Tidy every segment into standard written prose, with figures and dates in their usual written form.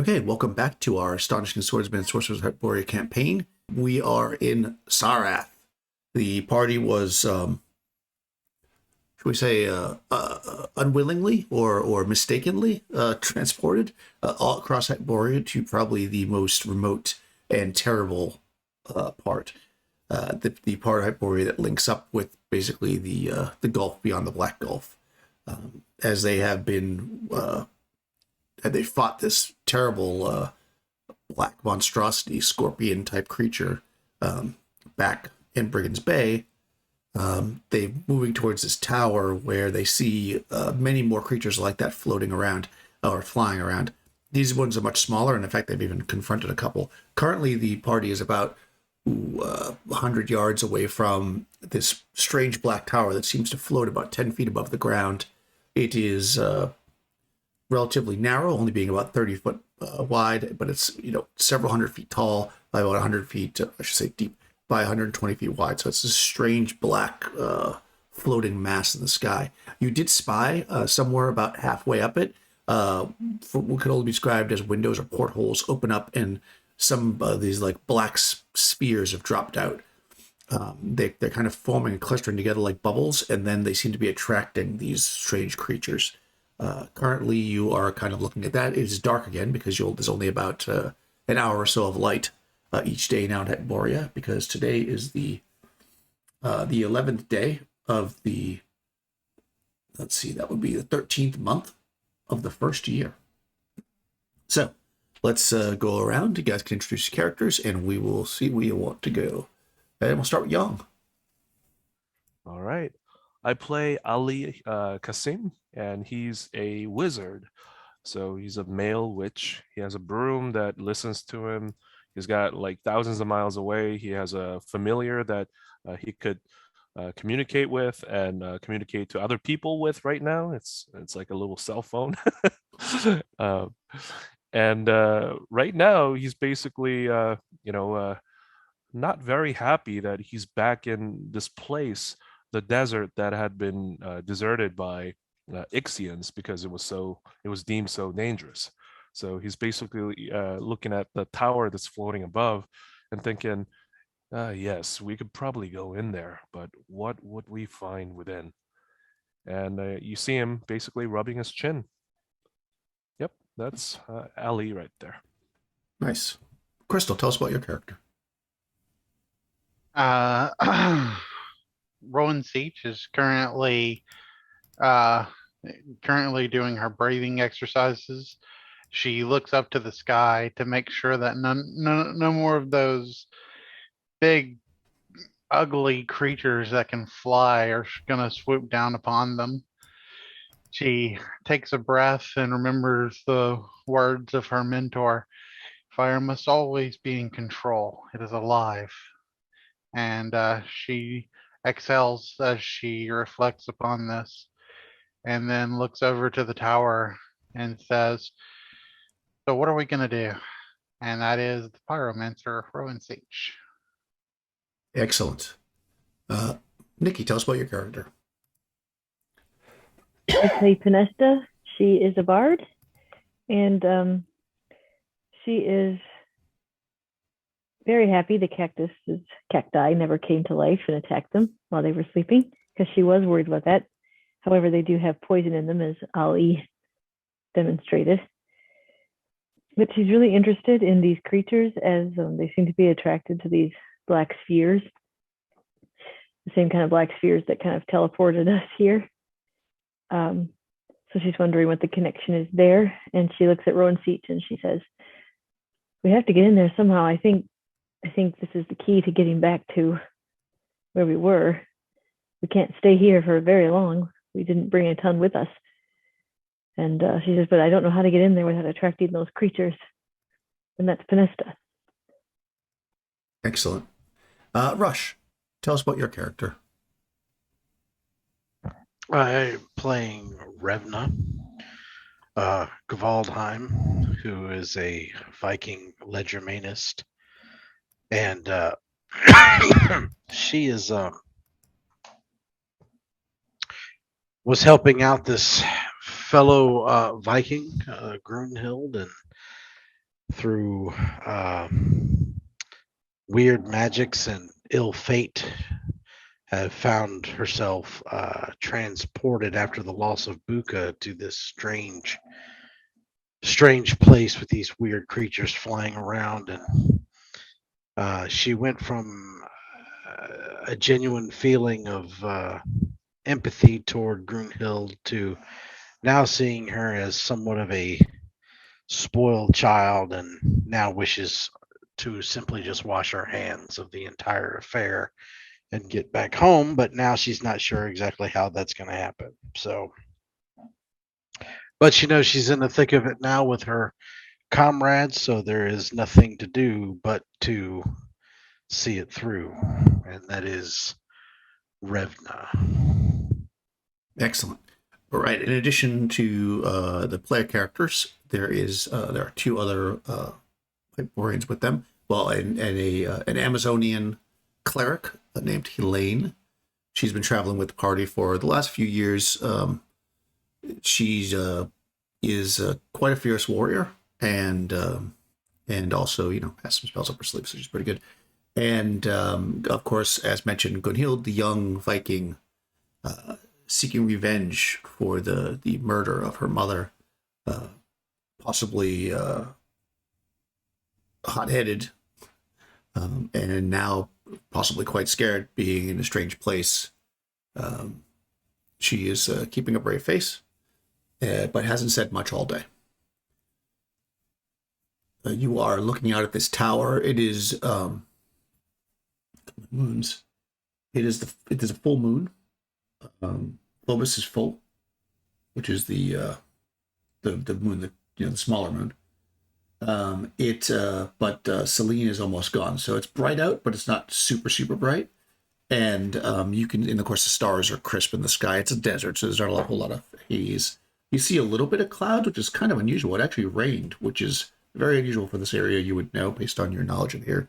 Okay, welcome back to our Astonishing Swordsmen and Sorcerers of Hyperborea campaign. We are in Sarath. The party was, should we say, unwillingly or mistakenly transported all across Hyperborea to probably the most remote and terrible part. The part of Hyperborea that links up with basically the Gulf beyond the Black Gulf. As they have been they fought this terrible black monstrosity, scorpion type creature back in Brigand's Bay. They're moving towards this tower where they see many more creatures like that floating around or flying around. These ones are much smaller, and in fact, they've even confronted a couple. Currently, the party is about 100 yards away from this strange black tower that seems to float about 10 feet above the ground. It is relatively narrow, only being about 30 foot wide, but it's several hundred feet tall by about 100 feet, I should say deep, by 120 feet wide. So it's this strange black floating mass in the sky. You did spy somewhere about halfway up it, for what could only be described as windows or portholes open up, and some of these like black spheres have dropped out. They're kind of forming and clustering together like bubbles, and then they seem to be attracting these strange creatures. Currently, you are kind of looking at that. It is dark again because there's only about an hour or so of light each day now at Hyperborea, because today is the 11th day of the, let's see, that would be the 13th month of the first year. So let's go around. You guys can introduce your characters, and we will see where you want to go. And we'll start with Young. All right. I play Ali Kasim, and he's a wizard. So he's a male witch. He has a broom that listens to him. He's got like thousands of miles away. He has a familiar that he could communicate with and communicate to other people with right now. It's like a little cell phone. uh, and right now he's basically not very happy that he's back in this place, the desert that had been deserted by Ixians because it was deemed so dangerous. So he's basically looking at the tower that's floating above and thinking, yes, we could probably go in there, but what would we find within? And you see him basically rubbing his chin. Yep, that's Ali right there. Nice. Crystal, tell us about your character. Uh, Rowan Seach is uh, currently doing her breathing exercises. She looks up to the sky to make sure that no more of those big, ugly creatures that can fly are going to swoop down upon them. She takes a breath and remembers the words of her mentor. Fire must always be in control. It is alive. And she exhales as she reflects upon this, and then looks over to the tower and says, "So what are we gonna do?" And that is the pyromancer Rowan Siege. Excellent. Nikki, tell us about your character. I play Pinesta. She is a bard, and she is very happy the cacti never came to life and attacked them while they were sleeping, because she was worried about that. However, they do have poison in them, as Ali demonstrated. But she's really interested in these creatures, as they seem to be attracted to these black spheres, the same kind of black spheres that kind of teleported us here. So she's wondering what the connection is there, and she looks at Rowan Seach and she says, "We have to get in there somehow. I think this is the key to getting back to where we were. We can't stay here for very long. We didn't bring a ton with us." And she says, "But I don't know how to get in there without attracting those creatures." And that's Pinesta. Excellent. Rush, tell us about your character. I'm playing Revna, Gavaldheim, who is a Viking legerdemainist, and she is was helping out this fellow Viking, Grunhild, and through weird magics and ill fate, had found herself transported after the loss of Buka to this strange place with these weird creatures flying around. And she went from a genuine feeling of empathy toward Grunhild to now seeing her as somewhat of a spoiled child, and now wishes to simply just wash her hands of the entire affair and get back home. But now she's not sure exactly how that's going to happen. So, but she knows she's in the thick of it now with her comrades, so there is nothing to do but to see it through, and that is Revna. Excellent. All right. In addition to the player characters, there are two other Hyperboreans with them. Well, and an Amazonian cleric named Elaine. She's been traveling with the party for the last few years. She is quite a fierce warrior, and also has some spells up her sleeve, so she's pretty good. And of course, as mentioned, Gunhild, the young Viking, seeking revenge for the murder of her mother, possibly hot-headed, and now possibly quite scared, being in a strange place. She is keeping a brave face, but hasn't said much all day. You are looking out at this tower. It is moons. It is a full moon. Phobos is full, which is the moon, the smaller moon. But Selene is almost gone, so it's bright out, but it's not super bright. And you can, and of course, the stars are crisp in the sky. It's a desert, so there's not a whole lot of haze. You see a little bit of cloud, which is kind of unusual. It actually rained, which is very unusual for this area. You would know based on your knowledge of here.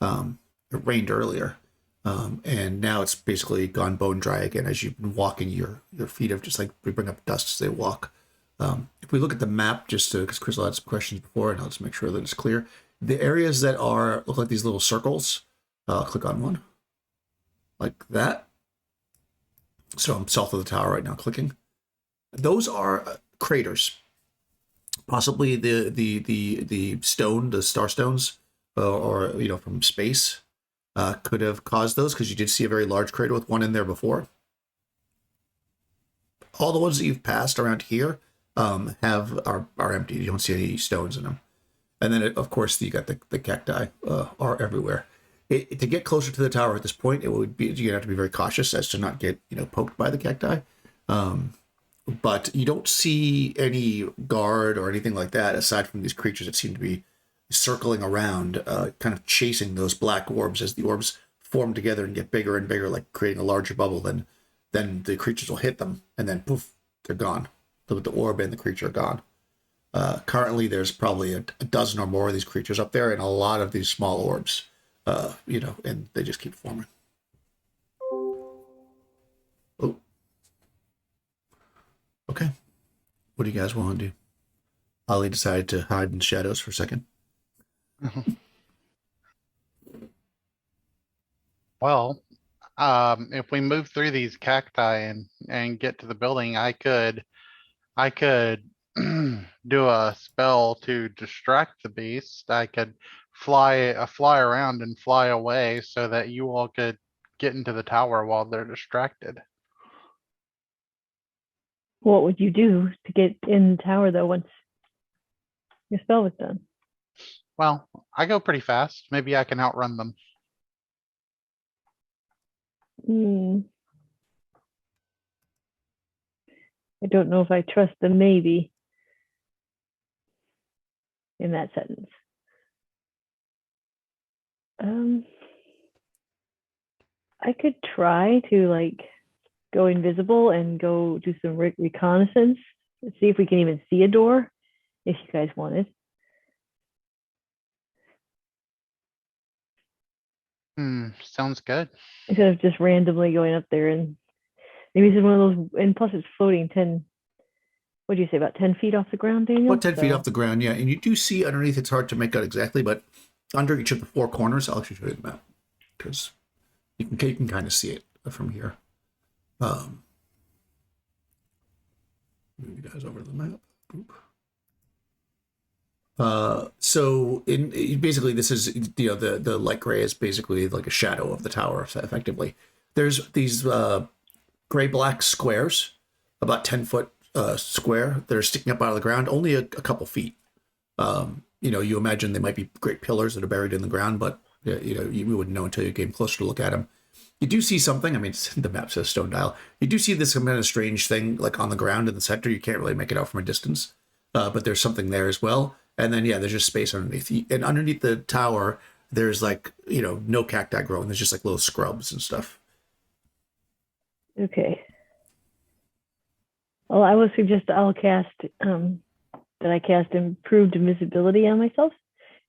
It rained earlier, and now it's basically gone bone dry again. As you've been walking, your feet have just we bring up dust as they walk. If we look at the map, just because Crystal had some questions before, and I'll just make sure that it's clear. The areas that look like these little circles, click on one, like that. So I'm south of the tower right now, clicking. Those are craters. Possibly the stone, the star stones, or from space, could have caused those, because you did see a very large crater with one in there before. All the ones that you've passed around here are empty. You don't see any stones in them. And then, of course, you got the cacti are everywhere. To get closer to the tower at this point, you'd have to be very cautious as to not get poked by the cacti. But you don't see any guard or anything like that aside from these creatures that seem to be circling around, kind of chasing those black orbs. As the orbs form together and get bigger and bigger, like creating a larger bubble, then the creatures will hit them, and then poof, they're gone. The orb and the creature are gone. Currently, there's probably a dozen or more of these creatures up there, and a lot of these small orbs, and they just keep forming. Oh. Okay. What do you guys want to do? Ollie decided to hide in the shadows for a second. Well, if we move through these cacti and get to the building, I could do a spell to distract the beast. I could fly around and fly away so that you all could get into the tower while they're distracted. What would you do to get in the tower, though, once your spell was done? Well, I go pretty fast. Maybe I can outrun them. I don't know if I trust the maybe in that sentence. I could try to go invisible and go do some reconnaissance, see if we can even see a door, if you guys wanted. Sounds good. Instead of just randomly going up there, and maybe it's one of those, and plus it's floating 10 What do you say, about 10 feet off the ground, Daniel? About 10 feet off the ground, yeah. And you do see underneath, it's hard to make out exactly, but under each of the four corners, I'll actually show you the map because you can kind of see it from here. Move you guys over to the map. Boop. So basically this is, the light gray is basically like a shadow of the tower, effectively. There's these gray black squares, about 10 foot square, that are sticking up out of the ground, only a couple feet. You imagine they might be great pillars that are buried in the ground, but you wouldn't know until you came closer to look at them. You do see something. I mean, the map says stone dial. You do see this kind of strange thing like on the ground in the center. You can't really make it out from a distance, but there's something there as well. And then, there's just space underneath. And underneath the tower, there's no cacti growing. There's just like little scrubs and stuff. Okay. Well, I would suggest I'll cast that I cast improved invisibility on myself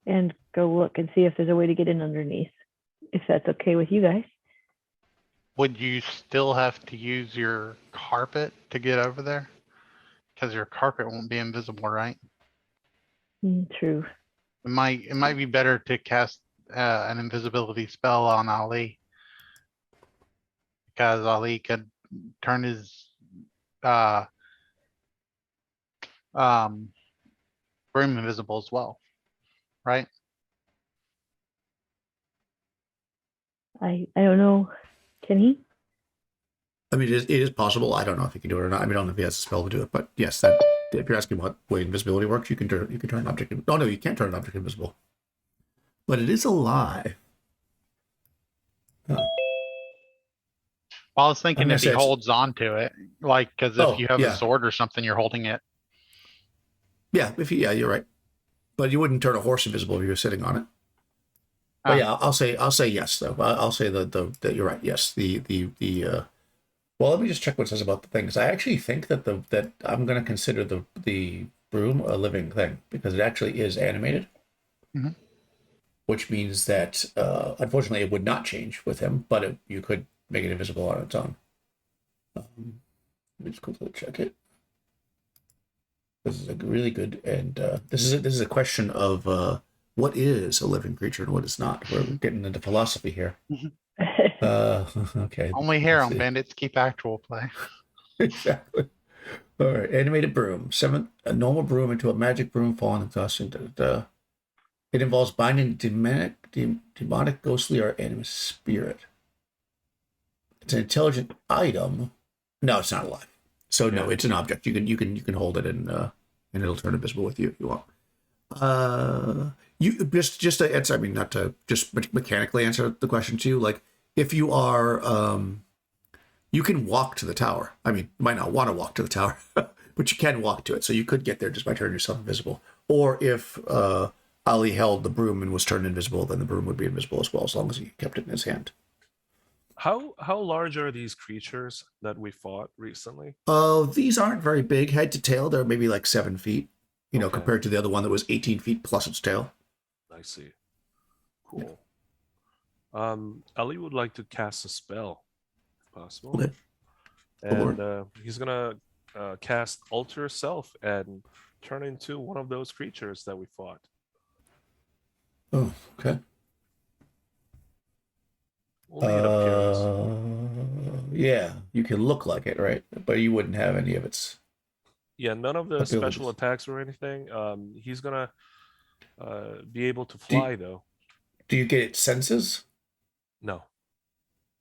and go look and see if there's a way to get in underneath, if that's okay with you guys. Would you still have to use your carpet to get over there? Because your carpet won't be invisible, right? True. It might be better to cast an invisibility spell on Ali, because Ali could turn his broom invisible as well, right? I don't know. Can he? I mean, it is possible. I don't know if he can do it or not. I mean, I don't know if he has a spell to do it, but yes, that if you're asking what way invisibility works, you can turn an object. Oh no, you can't turn an object invisible, but it is alive. Oh. Well, I was thinking if he Unless it's- holds on to it, like, because if you have yeah. a sword or something, you're holding it. Yeah, you're right. But you wouldn't turn a horse invisible if you were sitting on it. But yeah, I'll say yes though. I'll say that you're right. Yes, well, let me just check what it says about the thing, because I actually think that that I'm going to consider the broom a living thing because it actually is animated, which means that unfortunately it would not change with him, but you could make it invisible on its own. Let me just quickly check it. This is a really good, and this is a question of what is a living creature and what is not. We're getting into philosophy here. Okay. Only here on Bandits keep actual play. Exactly. All right. Animated broom. A normal broom into a magic broom falling exhausting. It involves binding demonic, ghostly, or animus spirit. It's an intelligent item. No, it's not alive. So no, it's an object. You can hold it and it'll turn invisible with you if you want. You just to answer. I mean, not to just mechanically answer the question to you. Like, if you are, you can walk to the tower. I mean, you might not want to walk to the tower, but you can walk to it. So you could get there just by turning yourself invisible. Or if Ali held the broom and was turned invisible, then the broom would be invisible as well, as long as he kept it in his hand. How large are these creatures that we fought recently? These aren't very big. Head to tail, they're maybe like 7 feet, Okay. compared to the other one that was 18 feet plus its tail. I see. Cool. Ali would like to cast a spell, if possible. Okay. And he's gonna cast Alter Self and turn into one of those creatures that we fought. Oh, okay. Only in appearance. Yeah, you can look like it, right? But you wouldn't have any of its. Yeah, none of the abilities. special attacks or anything. He's gonna be able to fly though. Do you get its senses? No.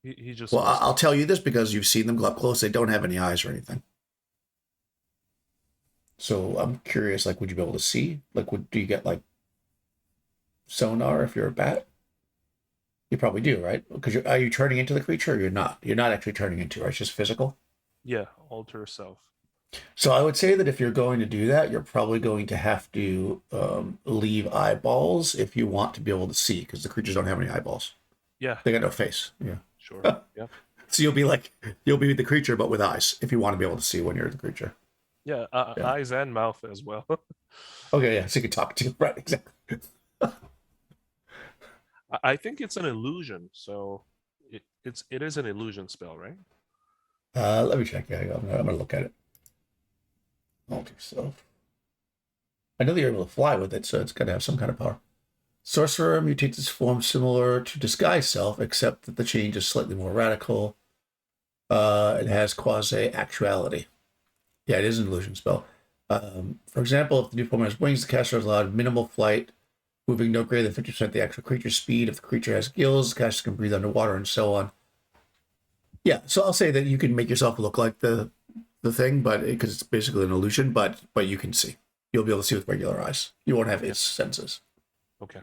He just. Well, wants to- I'll tell you this because you've seen them up close. They don't have any eyes or anything. So I'm curious, like, would you be able to see? Like, do you get like sonar if you're a bat? You probably do, right? Because are you turning into the creature or you're not? You're not actually turning into it, right? It's just physical. Yeah, Alter Self. So I would say that if you're going to do that, you're probably going to have to leave eyeballs if you want to be able to see, because the creatures don't have any eyeballs. Yeah, They got no face. Yeah. sure. Yeah. So you'll be the creature, but with eyes, if you want to be able to see when you're the creature. Yeah, Yeah. eyes and mouth as well. Okay, yeah. So you can talk to, right? Exactly. I think it's an illusion, so it is an illusion spell, right? Let me check. Yeah, I'm gonna look at it. Alter self. I know that you're able to fly with it, so it's got to have some kind of power. Sorcerer mutates its form similar to disguise self, except that the change is slightly more radical. It has quasi-actuality. Yeah, it is an illusion spell. For example, if the new form has wings, the caster is allowed minimal flight, moving no greater than 50% of the actual creature's speed. If the creature has gills, the caster can breathe underwater, and so on. Yeah, so I'll say that you can make yourself look like the thing, but because it's basically an illusion, but you can see. You'll be able to see with regular eyes. You won't have its senses. Okay.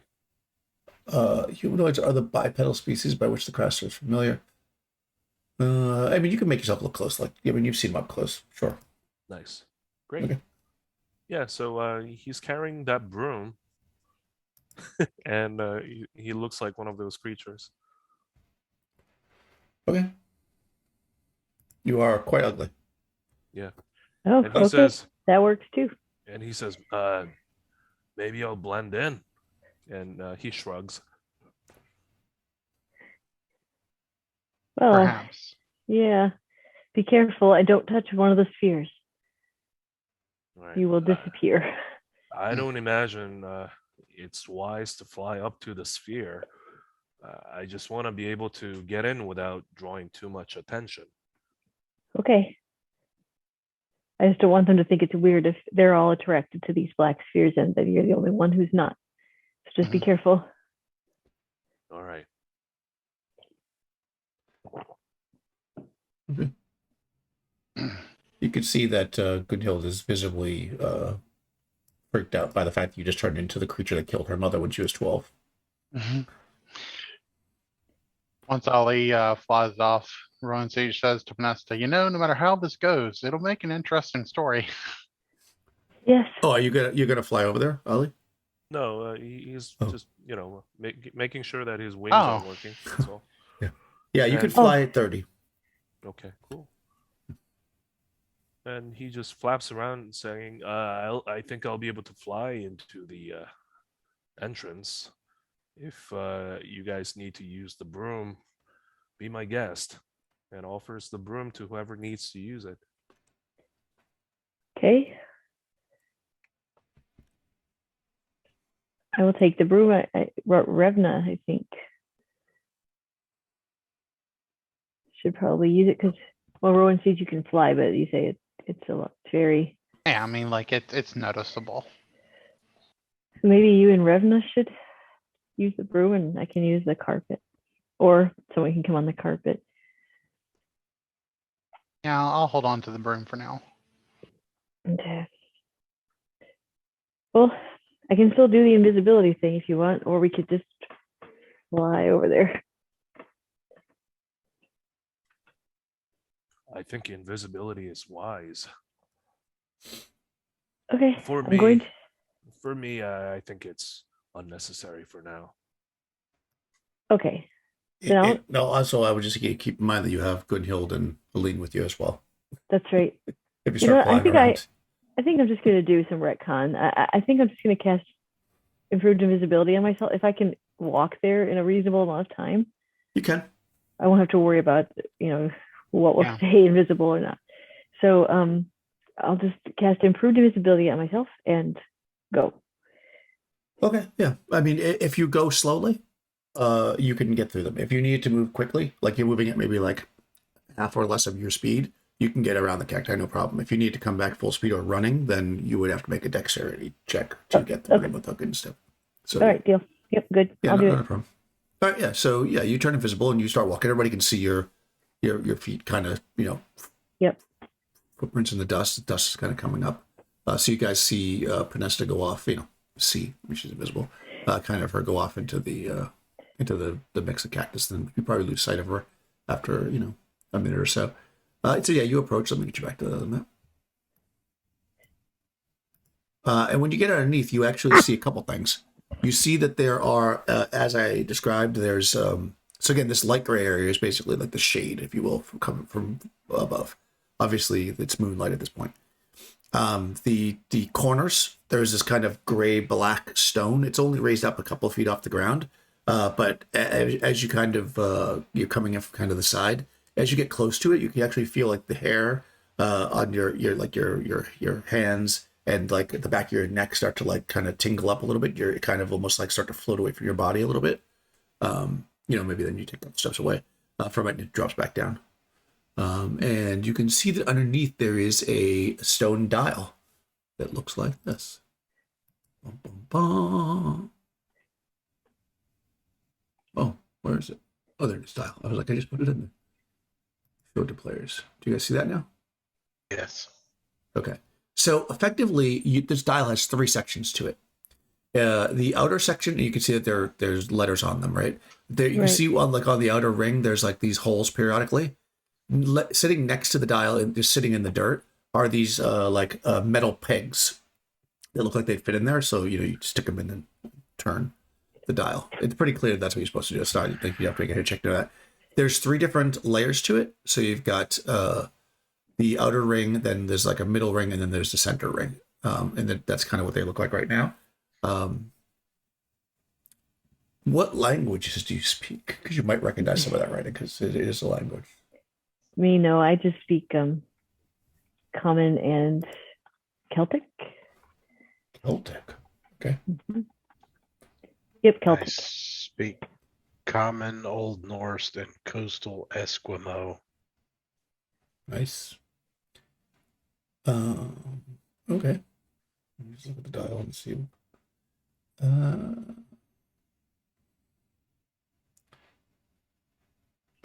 Humanoids are the bipedal species by which the caster is familiar. I mean, you can make yourself look close. Like, I mean, you've seen them up close, sure. Nice. Great. Okay. Yeah, so he's carrying that broom, and he looks like one of those creatures. Okay. You are quite ugly. Yeah. Oh, And he okay. says, That works too. maybe I'll blend in. And he shrugs. Well, Perhaps. yeah. Be careful and don't touch one of the spheres. Right. You will disappear. I don't imagine it's wise to fly up to the sphere. I just want to be able to get in without drawing too much attention. Okay. I just don't want them to think it's weird if they're all attracted to these black spheres and that you're the only one who's not. So just be careful. All right. Okay. You can see that Gunhild is visibly freaked out by the fact that you just turned into the creature that killed her mother when she was 12. Mhm. Once Ali flies off, Rowan Siege says to Panesta, no matter how this goes, it'll make an interesting story. Yes. Oh, you're gonna fly over there, Ollie? No, he's Oh. just, making sure that his wings are Oh. working. That's all. Yeah, you And- could fly at 30. Okay, cool. And he just flaps around saying, I think I'll be able to fly into the entrance. If you guys need to use the broom, be my guest. And offers the broom to whoever needs to use it. Okay. I will take the broom. Revna, I think, should probably use it because, well, Rowan says you can fly, but you say it's a lot. It's very. Yeah, I mean, like it's noticeable. So maybe you and Revna should use the broom, and I can use the carpet, or someone can come on the carpet. Yeah, I'll hold on to the broom for now. Okay. Well, I can still do the invisibility thing if you want, or we could just fly over there. I think invisibility is wise. Okay. For I'm me, going to. I think it's unnecessary for now. Okay. No. No, also, I would just keep in mind that you have Gunhild and Elaine with you as well. That's right. If you You start know what, flying around. I think I'm just going to do some retcon. I think I'm just going to cast improved invisibility on myself. If I can walk there in a reasonable amount of time, You can. I won't have to worry about, what will Yeah. stay invisible or not. So I'll just cast improved invisibility on myself and go. Okay, yeah. I mean, if you go slowly, you can get through them. If you need to move quickly, like you're moving at maybe like half or less of your speed, you can get around the cacti, no problem. If you need to come back full speed or running, then you would have to make a dexterity check to get through them with hook and stuff. So, All right, deal. Yep, good. yeah, I'll do not it. a problem. All right, yeah. So yeah, you turn invisible and you start walking. Everybody can see your feet, kind of, Yep. footprints in the dust. The dust is kind of coming up. So you guys see Panesta go off. See, she's invisible. Kind of her go off into the mix of cactus. Then you probably lose sight of her after a minute or so. So yeah, you approach. Let me get you back to the map. And when you get underneath, you actually see a couple things. You see that there are, as I described, there's so again, this light gray area is basically like the shade, if you will, coming from above. Obviously, it's moonlight at this point. The corners, there's this kind of gray black stone. It's only raised up a couple of feet off the ground, but as you kind of you're coming in from kind of the side, as you get close to it, you can actually feel like the hair on your hands, and like the back of your neck start to like kind of tingle up a little bit. You're kind of almost like start to float away from your body a little bit. Maybe then you take the steps away from it and it drops back down. And you can see that underneath there is a stone dial that looks like this. Bum, bum, bum. Oh, where is it? Oh, there's the dial. I was like, I just put it in there. Show it to players. Do you guys see that now? Yes. Okay. So effectively, this dial has 3 sections to it. The outer section, you can see that there's letters on them, right? There, you can see on the outer ring, there's like these holes periodically. Sitting next to the dial and just sitting in the dirt are these metal pegs that look like they fit in there. So you stick them in and turn the dial. It's pretty clear that's what you're supposed to do. It's not, I think you have to get a check to that. There's 3 different layers to it. So you've got the outer ring, then there's like a middle ring, and then there's the center ring. And that's kind of what they look like right now. What languages do you speak? Because you might recognize some of that writing, because it is a language. Me, no, I just speak Common and Celtic. Celtic. Okay. Mm-hmm. Yep, I Celtic. speak Common, Old Norse, and Coastal Eskimo. Nice. Okay. Let me just look at the dial and see.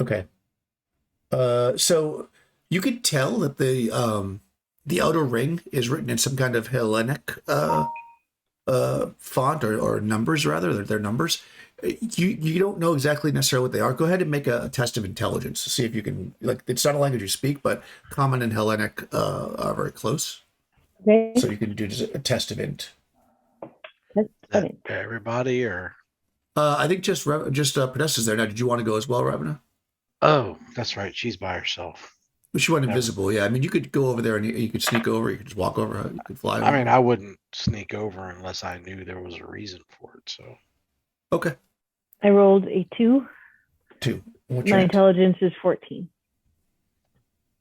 Okay. So you could tell that the outer ring is written in some kind of Hellenic font or numbers, rather. They're numbers. You don't know exactly necessarily what they are. Go ahead and make a test of intelligence to see if you can, like, it's not a language you speak, but Common and Hellenic are very close. Okay. So you can do just a test of int. That's That funny. everybody or? I think just Podesta's there now. Did you want to go as well, Ravana? Oh, that's right. She's by herself. She went Never. invisible. Yeah, I mean, you could go over there and you could sneak over. You could just walk over. You could fly over. I mean, I wouldn't sneak over unless I knew there was a reason for it. So Okay. I rolled a 2. 2. What's My your intelligence is 14.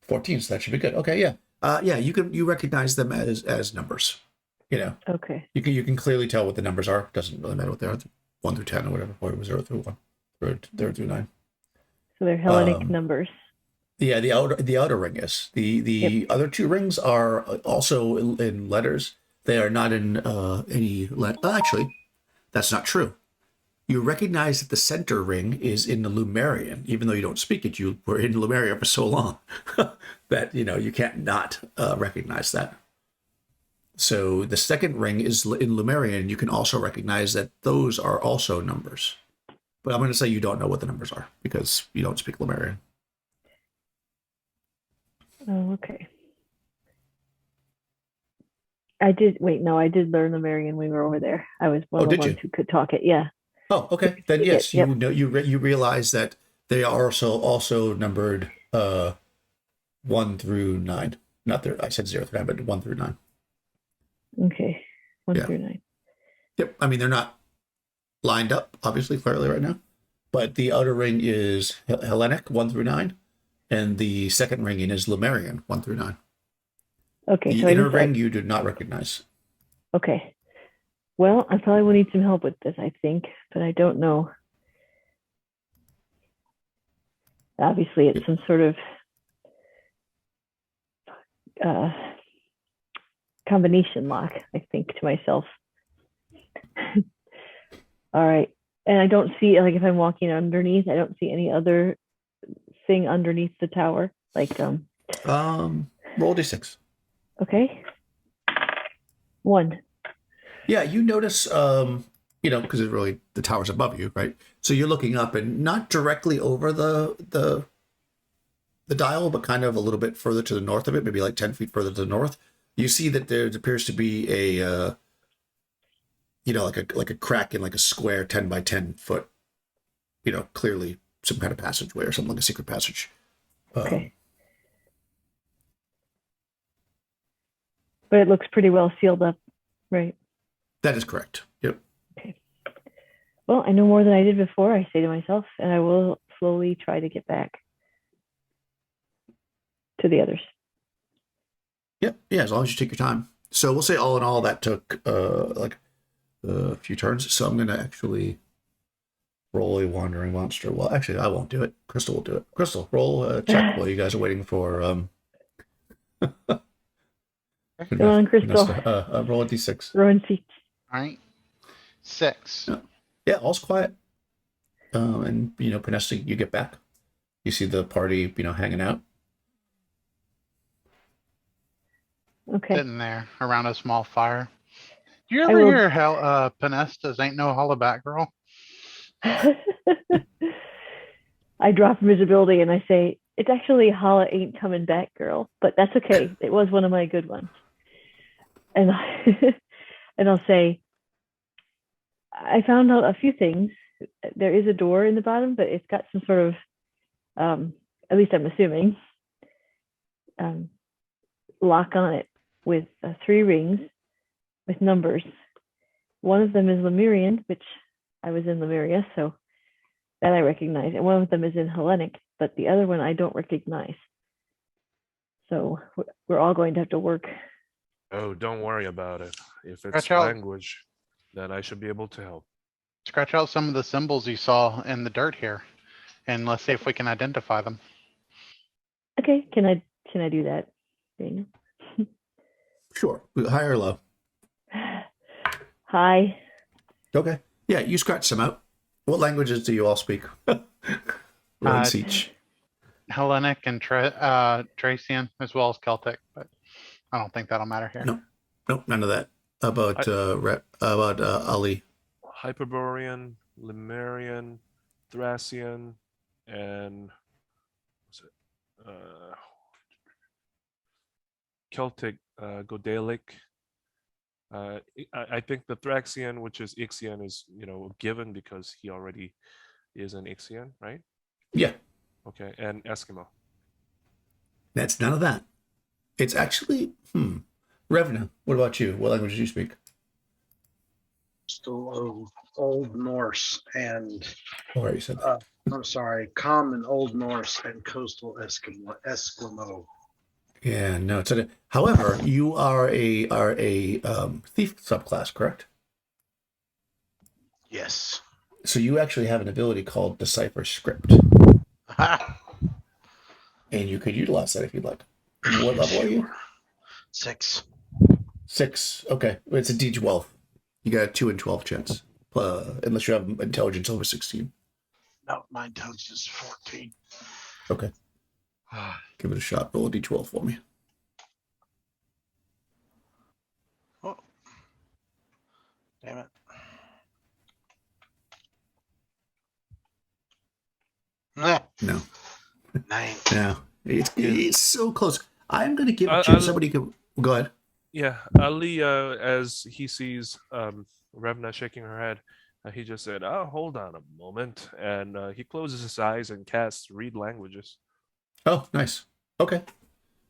14, so that should be good. Okay, yeah. Yeah, you recognize them as numbers. Okay. You can clearly tell what the numbers are. Doesn't really matter what they are. 1 through 10 or whatever. Or 0 through 1. 0 through 9. So they're Hellenic numbers. Yeah, the outer ring is. The other 2 rings are also in letters. They are not in any actually, that's not true. You recognize that the center ring is in the Lemurian, even though you don't speak it. You were in Lemuria for so long that you can't not recognize that. So the second ring is in Lemurian. You can also recognize that those are also numbers. But I'm going to say you don't know what the numbers are because you don't speak Lemurian. Oh, okay. I did learn the Marian when we were over there. I was one of the ones who could talk it. Yeah. Oh, okay. Then yes, yep. you realize that they are also numbered 1 through 9. Not there. I said 0 through 9, but 1 through 9. Okay. 1 through 9. Yep. I mean, they're not lined up, obviously, clearly right now. But the outer ring is Hellenic 1 through 9, and the second ring is Lemurian 1 through 9. Okay. The inner ring you do not recognize. Okay. Well, I probably will need some help with this, I think, but I don't know. Obviously, it's some sort of combination lock, I think to myself. All right. And I don't see, like, if I'm walking underneath, I don't see any other thing underneath the tower. Like, roll d6. Okay. 1. Yeah, you notice, because it's really the tower's above you, right? So you're looking up and not directly over the dial, but kind of a little bit further to the north of it, maybe like 10 feet further to the north. You see that there appears to be a, like a crack in like a square 10 by 10 foot, clearly some kind of passageway or something like a secret passage. Okay. But it looks pretty well sealed up, right? That is correct. Yep. Okay. Well, I know more than I did before, I say to myself, and I will slowly try to get back to the others. Yep. Yeah, as long as you take your time. So we'll say all in all that took like a few turns. So I'm gonna actually roll a wandering monster. Well, actually, I won't do it. Crystal will do it. Crystal, roll a check while you guys are waiting for Go on, Crystal. roll a d6. Rowan seat. All right. 6. Yeah, all's quiet. And Pinesta, you get back. You see the party, hanging out. Okay. Sitting there around a small fire. Do you I ever will- hear how Pinesta's ain't no hollaback girl? I drop invisibility and I say, it's actually Holla ain't coming back, girl. But that's okay. It was one of my good ones. And and I'll say, I found out a few things. There is a door in the bottom, but it's got some sort of, at least I'm assuming, lock on it with 3 rings with numbers. One of them is Lemurian, which I was in Lemuria, so that I recognize. And one of them is in Hellenic, but the other one I don't recognize. So we're all going to have to work. Oh, don't worry about it. If it's Scratch out. language, then I should be able to help. Scratch out some of the symbols you saw in the dirt here, and let's see if we can identify them. Okay, can I do that, Daniel? Sure. High or low? Hi. Okay. Yeah, you scratch some out. What languages do you all speak? Once each. Hellenic and Thracian, as well as Celtic, but I don't think that'll matter here. No. Nope, none of that. How about Ali? Hyperborean, Lemurian, Thracian, and what's it? Celtic, Godalic. I think the Thracian, which is Ixian, is given because he already is an Ixian, right? Yeah, Okay, and Eskimo. that's none of that. It's actually, Revna, what about you? What language do you speak? Still Old Norse and Oh, right, you said that. I'm sorry, Common Old Norse and Coastal Eskimo. Yeah, no. However, you are a thief subclass, correct? Yes. So you actually have an ability called Decipher Script, and you could utilize that if you'd like. What level are you? Sure. 6. 6. Okay, it's a D12. You got a 2 in 12 chance, unless you have intelligence over 16. No, my intelligence is 14. Okay, give it a shot. Roll a D12 for me. Oh, damn it. Nah. No, 9. no, it's so close. I'm going to give it to somebody. Go ahead. Yeah, Ali, as he sees Revna shaking her head, he just said, "Oh, hold on a moment," and he closes his eyes and casts Read Languages. Oh, nice. Okay.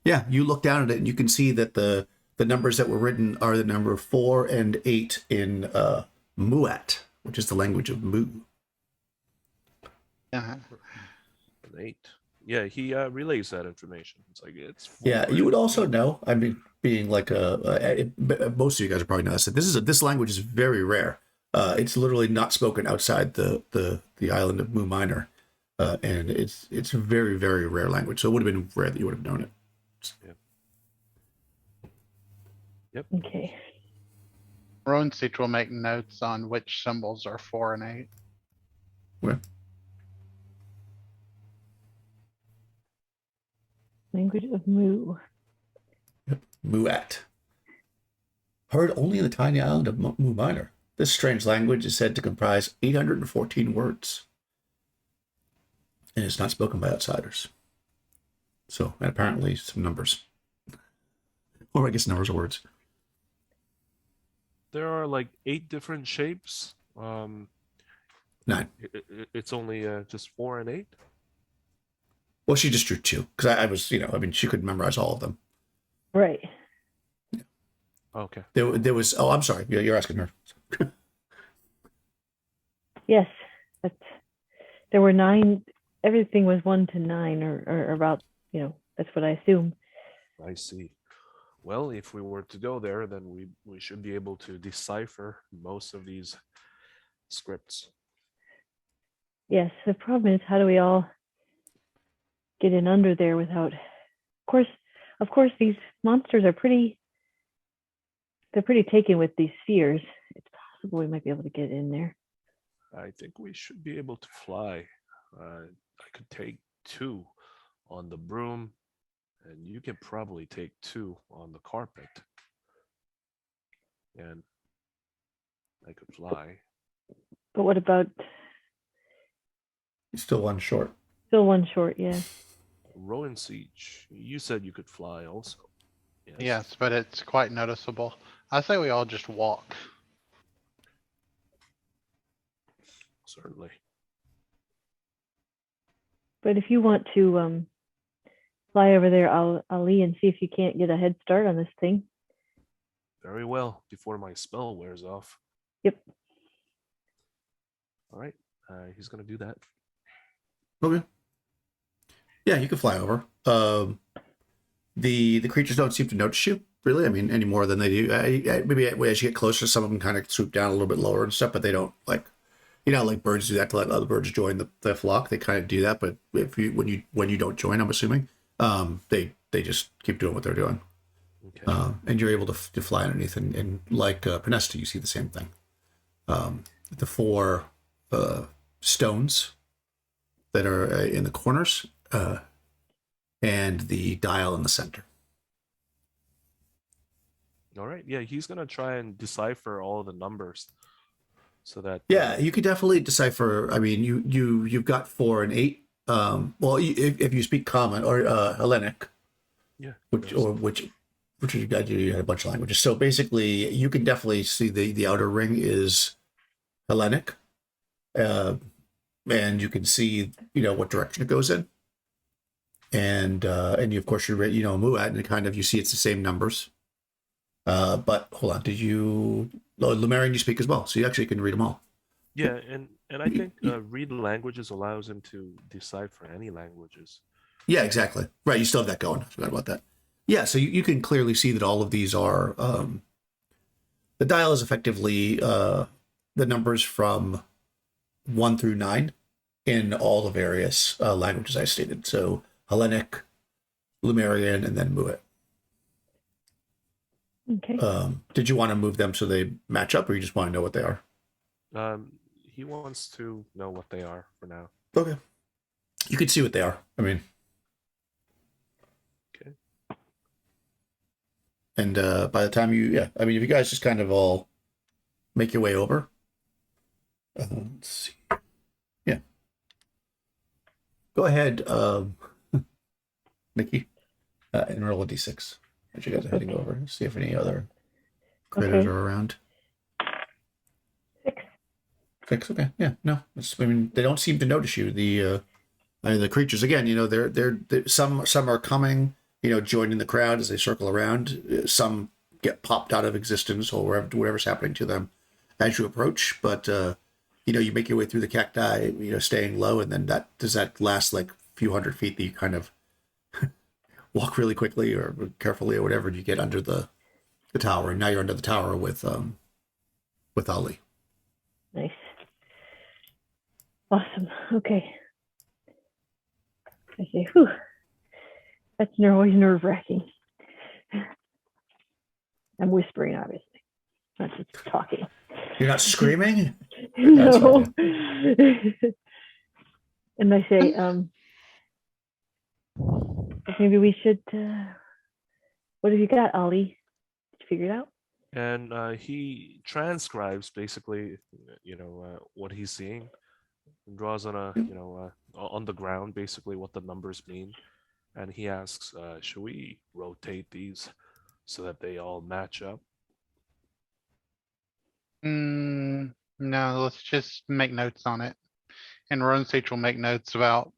Yeah, you look down at it and you can see that the numbers that were written are the number 4 and 8 in Muat, which is the language of Mu. Uh-huh. An 8. Yeah, he relays that information. It's like it's. Yeah, 4 you would and also 8. know. I mean, being like most of you guys are probably know this. This language is very rare. It's literally not spoken outside the island of Mu Minor, and it's a very, very rare language. So it would have been rare that you would have known it. Okay. Rowan Seach will make notes on which symbols are 4 and 8. Okay. Language of Mu. Muat. Heard only in the tiny island of Mu Minor. This strange language is said to comprise 814 words. And it's not spoken by outsiders. So, and apparently some numbers. Or I guess numbers are words. There are like 8 different shapes. 9. It's only just 4 and 8. Well, she just drew 2. Because I was, she couldn't memorize all of them. Right. Okay. There was, I'm sorry. You're asking her. Yes. But there were 9. Everything was 1 to 9 or about, that's what I assume. I see. Well, if we were to go there, then we should be able to decipher most of these scripts. Yes, the problem is, how do we all get in under there without? Of course, these monsters are pretty. They're pretty taken with these spheres. It's possible we might be able to get in there. I think we should be able to fly. I could take 2 on the broom, and you can probably take 2 on the carpet. And I could fly. But what about You're still one short. still one short? Yeah. Rowan Siege, you said you could fly also. Yes, but it's quite noticeable. I say we all just walk. Certainly. But if you want to fly over there, Ali, and see if you can't get a head start on this thing. Very well, before my spell wears off. Yep. All right, he's going to do that. Okay. Yeah, you can fly over. The creatures don't seem to notice you, really. I mean, any more than they do. Maybe as you get closer, some of them kind of swoop down a little bit lower and stuff, but they don't like, like birds do that to let other birds join the flock. They kind of do that, but when you don't join, I'm assuming, they just keep doing what they're doing. Okay. And you're able to fly underneath, and like Pernesta, you see the same thing. The 4 stones that are in the corners, and the dial in the center. All right. Yeah, he's going to try and decipher all the numbers so that. Yeah, you could definitely decipher. I mean, you've got 4 and 8. Well, if you speak Common or Hellenic, Yeah. which you had a bunch of languages. So basically, you can definitely see the outer ring is Hellenic, and you can see what direction it goes in, and you, of course, you're Muat, and kind of you see it's the same numbers. But hold on, did you Lemurian you speak as well, so you actually can read them all. Yeah, and I think read languages allows him to decipher any languages. Yeah, exactly. Right, you still have that going. I forgot about that. Yeah, so you can clearly see that all of these are the dial is effectively the numbers from 1 through 9 in all the various languages I stated. So Hellenic, Lemurian, and then Muat. Okay. Did you want to move them so they match up, or you just want to know what they are? He wants to know what they are for now. Okay. You can see what they are. I mean. Okay. And by the time if you guys just kind of all make your way over. Let's see. Yeah. Go ahead, Nikki, and roll a d6 as you guys are heading over. See if any other critters are around. 6. 6. Okay. Yeah. No. They don't seem to notice you. The creatures again. They're some are coming. Joining the crowd as they circle around. Some get popped out of existence or whatever's happening to them as you approach. But you make your way through the cacti. Staying low, and then does that last like a few hundred feet that you kind of walk really quickly or carefully or whatever, and you get under the tower, and now you're under the tower with Ali. Nice. Awesome. Okay. I say, whew. That's always nerve-wracking. I'm whispering, obviously, not just talking. You're not screaming? No. And I say, maybe we should. What have you got, Ali? Did you figure it out? And he transcribes basically, what he's seeing, and draws on on the ground basically what the numbers mean, and he asks, "Should we rotate these so that they all match up?" No, let's just make notes on it. And Roan Sage will make notes about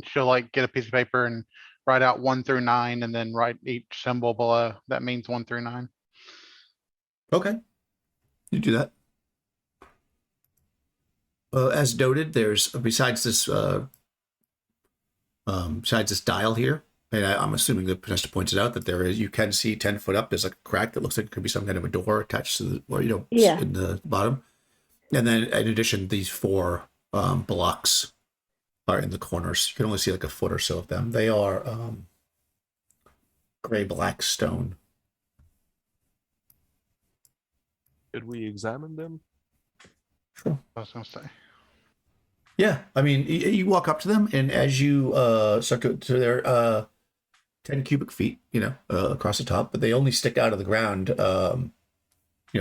she'll get a piece of paper and write out 1 through 9 and then write each symbol below. That means 1 through 9. Okay. You do that. As noted, there's besides this dial here, And I'm assuming that Pinesta points it out that you can see 10 foot up, there's like a crack that looks like it could be some kind of a door attached to the, or, Yeah. in the bottom. And then in addition, these 4 blocks are in the corners. You can only see like a foot or so of them. They are gray-black stone. Could we examine them? Sure. I was gonna say. Yeah, I mean, you walk up to them, and as you start to their 10 cubic feet, across the top, but they only stick out of the ground,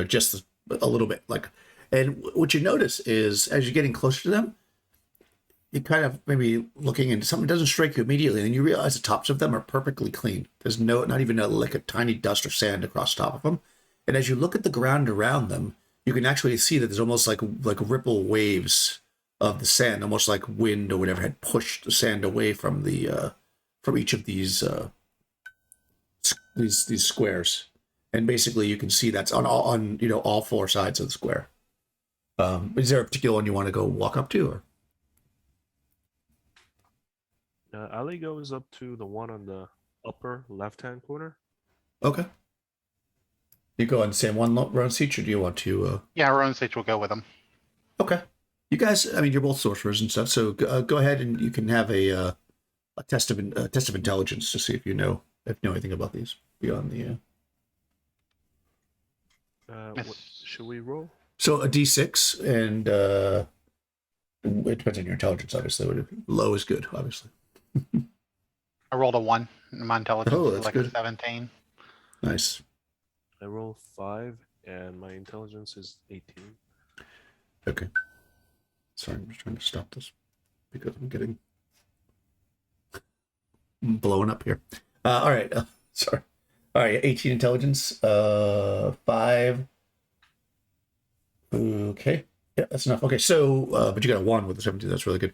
just a little bit. And what you notice is, as you're getting closer to them, you kind of maybe looking into something doesn't strike you immediately, and you realize the tops of them are perfectly clean. There's not even like a tiny dust or sand across the top of them. And as you look at the ground around them, you can actually see that there's almost like ripple waves of the sand, almost like wind or whatever had pushed the sand away from the from each of these squares. And basically, you can see that's on all 4 sides of the square. Is there a particular one you want to go walk up to, or? Ali goes up to the one on the upper left-hand corner. Okay. You go on the same one round seat, or do you want to? Yeah, Rowan Sage will go with him. Okay. You guys, I mean, you're both sorcerers and stuff, so go ahead and you can have a test of intelligence to see if you know anything about these beyond the. What should we roll? So a D6, and it depends on your intelligence, obviously. Low is good, obviously. I rolled a 1. And my intelligence Oh, is that's like good. a 17. Nice. I roll 5, and my intelligence is 18. Okay. Sorry, I'm just trying to stop this because I'm blowing up here. All right. Sorry. All right. 18 intelligence. 5. Okay. Yeah, that's enough. Okay. So, but you got a 1 with the 17. That's really good.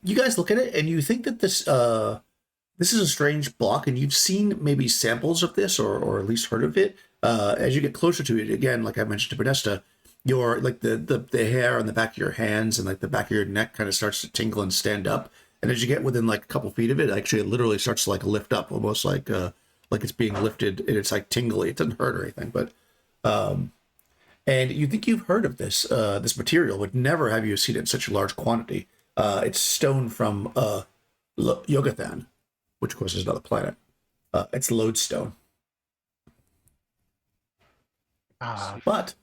You guys look at it and you think that this is a strange block, and you've seen maybe samples of this or at least heard of it. As you get closer to it, again, like I mentioned to Podesta, your like the hair on the back of your hands and like the back of your neck kind of starts to tingle and stand up. And as you get within like a couple feet of it, actually it literally starts to like lift up, almost like it's being lifted, and it's like tingly. It doesn't hurt or anything, but and you think you've heard of this material, but never have you seen it in such a large quantity. It's stone from Yogathan, which of course is another planet. It's lodestone. But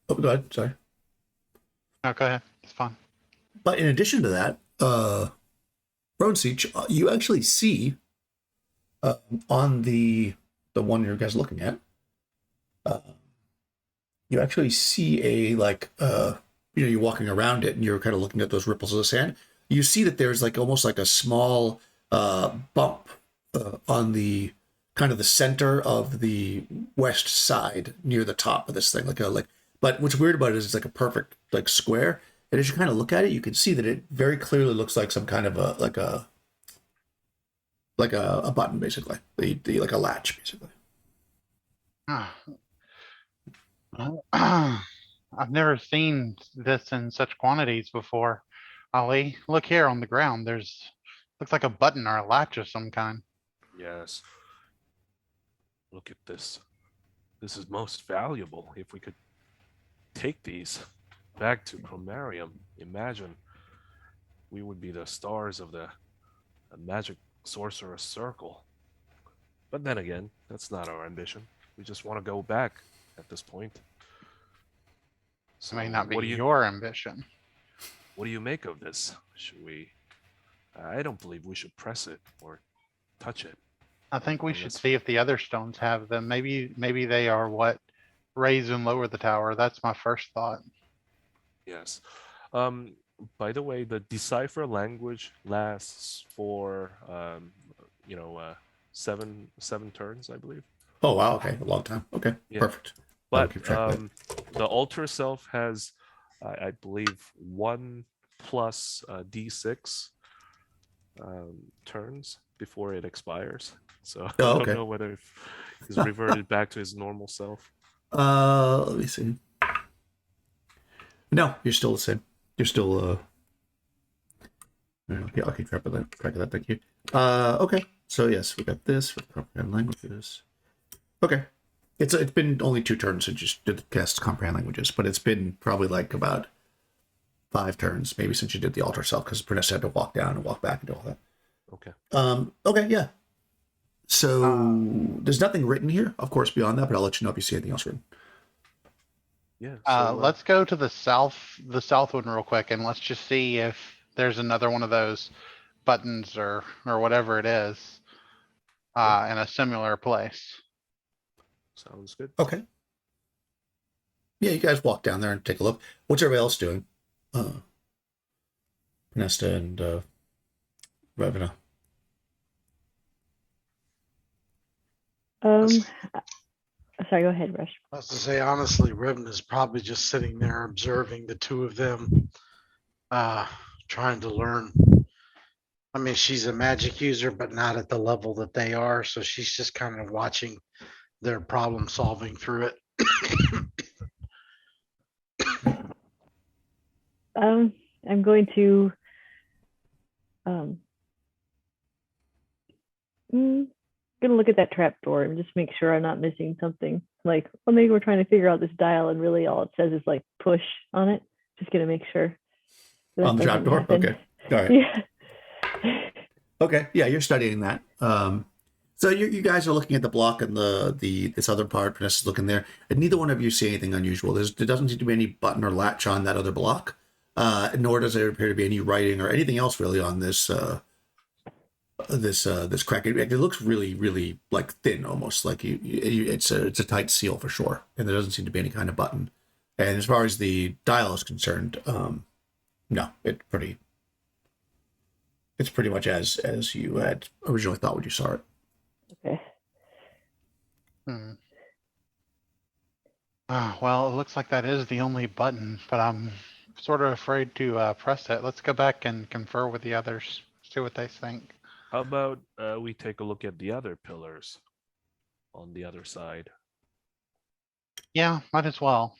oh, go ahead. Sorry. No, go ahead. It's fine. But in addition to that, Roanseach, you actually see on the one you guys are looking at, you actually see a you're walking around it and you're kind of looking at those ripples of the sand. You see that there's like almost like a small bump on the kind of the center of the west side near the top of this thing, but what's weird about it is it's like a perfect like square. And as you kind of look at it, you can see that it very clearly looks like some kind of a button, basically, like a latch, basically. I've never seen this in such quantities before. Ali, look here on the ground. Looks like a button or a latch of some kind. Yes. Look at this. This is most valuable. If we could take these back to Khromarium, imagine we would be the stars of the magic sorcerer circle. But then again, that's not our ambition. We just want to go back at this point. It may not be what do you, your ambition. What do you make of this? Should we? I don't believe we should press it or touch it. I think we should Unless- see if the other stones have them. Maybe they are what raise and lower the tower. That's my first thought. Yes. By the way, the decipher language lasts for seven turns, I believe. Oh wow, okay, a long time. Okay, Yeah. perfect. But keep track of the altar itself has, I believe, 1 plus D6 turns before it expires. So I okay. don't know whether he's reverted back to his normal self. Let me see. No, you're still the same. You're still Okay, I'll keep track of that. Thank you. Okay. So yes, we got this with comprehend languages. Okay. It's been only 2 turns since you did the cast comprehend languages, but it's been probably like about 5 turns, maybe since you did the altar self, because Pernessa had to walk down and walk back and do all that. Okay. Okay, yeah. So there's nothing written here, of course, beyond that, but I'll let you know if you see anything else written. Yeah. So, Let's go to the south one real quick, and let's just see if there's another one of those buttons or whatever it is in a similar place. sounds good. Okay. Yeah, you guys walk down there and take a look. What's everybody else doing? Nesta and Revena. Sorry, go ahead, Rush. I was to say, honestly, Riven is probably just sitting there observing the two of them, trying to learn. I mean, she's a magic user, but not at the level that they are. So she's just kind of watching their problem solving through it. I'm going to gonna look at that trap door and just make sure I'm not missing something. Like, well, maybe we're trying to figure out this dial, and really all it says is like push on it. Just gonna make sure. On the trap door? Okay. All right. Yeah. Okay. Yeah, you're studying that. So you guys are looking at the block and this other part. Vanessa's looking there, and neither one of you see anything unusual. There doesn't seem to be any button or latch on that other block, nor does there appear to be any writing or anything else really on this this crack. It looks really, really like thin, almost like it's a tight seal for sure, and there doesn't seem to be any kind of button. And as far as the dial is concerned, no, it's pretty much as you had originally thought when you saw it. Okay. Well, it looks like that is the only button, but I'm sort of afraid to press it. Let's go back and confer with the others, see what they think. How about we take a look at the other pillars on the other side? Yeah, might as well.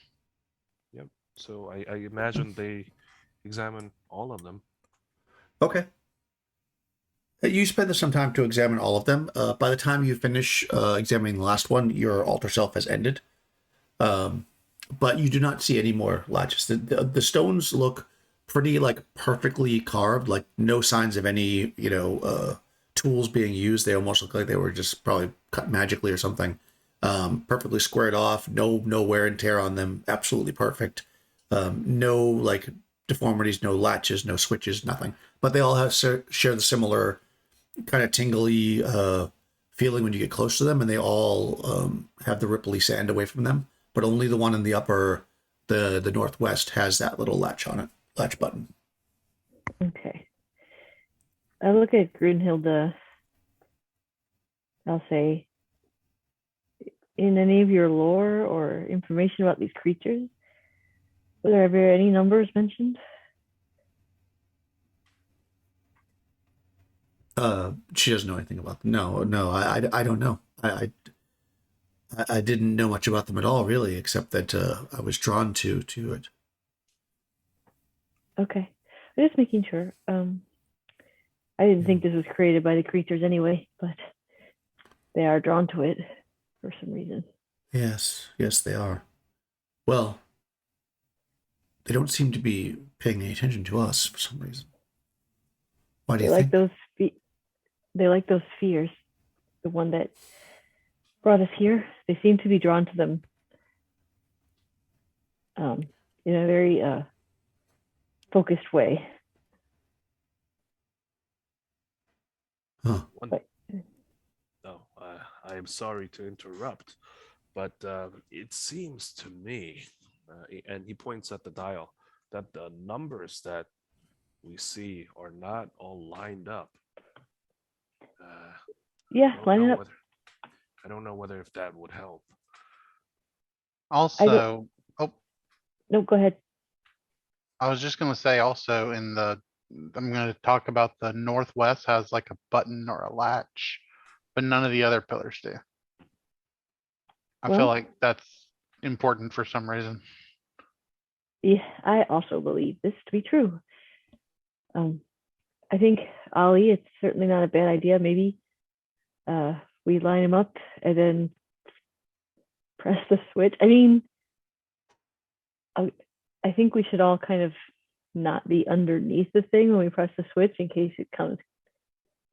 Yep. So I imagine they examine all of them. Okay. You spend some time to examine all of them. By the time you finish examining the last one, your altar self has ended. But you do not see any more latches. The stones look pretty like perfectly carved, like no signs of any tools being used. They almost look like they were just probably cut magically or something. Perfectly squared off, no wear and tear on them, absolutely perfect. No like deformities, no latches, no switches, nothing. But they all share the similar kind of tingly feeling when you get close to them, and they all have the ripply sand away from them. But only the one in the upper, the northwest, has that little latch on it, latch button. Okay. I look at Grunhilde. I'll say, in any of your lore or information about these creatures, were there ever any numbers mentioned? She doesn't know anything about them. No, I don't know. I didn't know much about them at all, really, except that I was drawn to it. Okay. I'm just making sure. I didn't think this was created by the creatures anyway, but they are drawn to it for some reason. Yes, they are. Well, they don't seem to be paying any attention to us for some reason. Why do you think? They like those spheres. The one that brought us here. They seem to be drawn to them in a very focused way. Huh. I am sorry to interrupt, but it seems to me, and he points at the dial, that the numbers that we see are not all lined up. Line it up. I don't know whether if that would help. Also, No, go ahead. I was just going to say also I'm going to talk about the northwest has like a button or a latch, but none of the other pillars do. I feel like that's important for some reason. Yeah, I also believe this to be true. I think, Ollie, it's certainly not a bad idea. Maybe we line them up and then press the switch. I mean, I think we should all kind of not be underneath the thing when we press the switch in case it comes.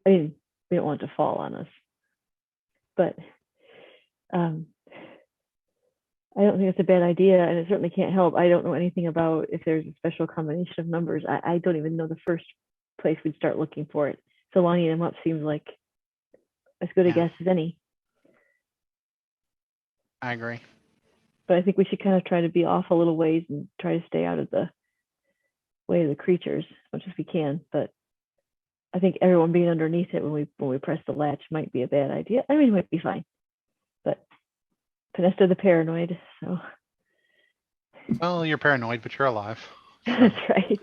I mean, we don't want it to fall on us. But I don't think it's a bad idea, and it certainly can't help. I don't know anything about if there's a special combination of numbers. I don't even know the first place we'd start looking for it. So lining them up seems like as good a guess as any. I agree. But I think we should kind of try to be off a little ways and try to stay out of the way of the creatures as much as we can. But I think everyone being underneath it when we press the latch might be a bad idea. I mean, it might be fine. But Pinesta the paranoid, so. Well, you're paranoid, but you're alive. That's right.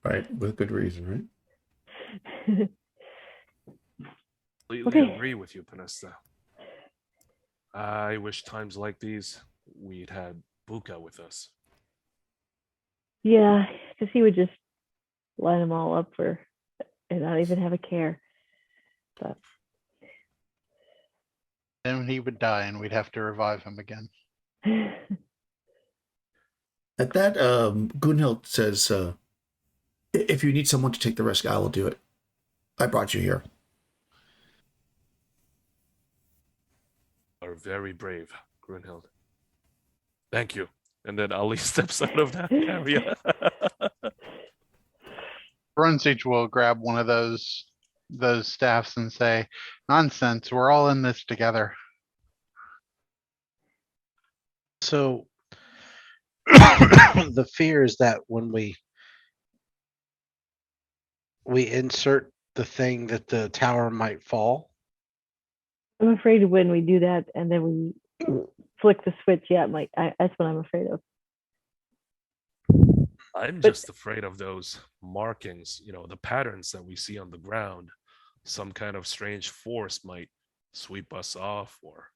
Right, with good reason, right? Completely Okay. agree with you, Pinesta. I wish times like these we'd had Buka with us. Yeah, because he would just line them all up and not even have a care. But Then he would die, and we'd have to revive him again. At that, Gunhild says, if you need someone to take the risk, I will do it. I brought you here. Are very brave, Grunhild. Thank you. And then Ali steps out of that area. Brunsage will grab one of those staffs and say, "Nonsense! We're all in this together." So the fear is that when we insert the thing that the tower might fall. I'm afraid when we do that and then we flick the switch, yeah, it might. That's what I'm afraid of. I'm just afraid of those markings, the patterns that we see on the ground. Some kind of strange force might sweep us off or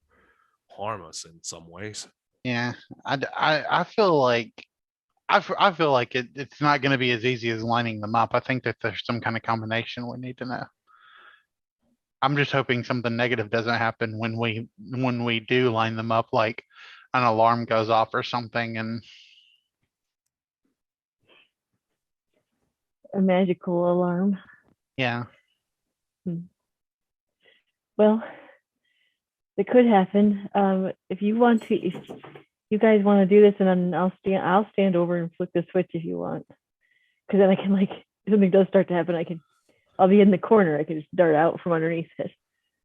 harm us in some ways. Yeah, I feel like I feel like it's not going to be as easy as lining them up. I think that there's some kind of combination we need to know. I'm just hoping something negative doesn't happen when we do line them up, like an alarm goes off or something, and A magical alarm. yeah. Well, it could happen. If you want to, if you guys want to do this, and then I'll stand over and flick the switch if you want, because then I can if something does start to happen, I'll be in the corner. I can just dart out from underneath it.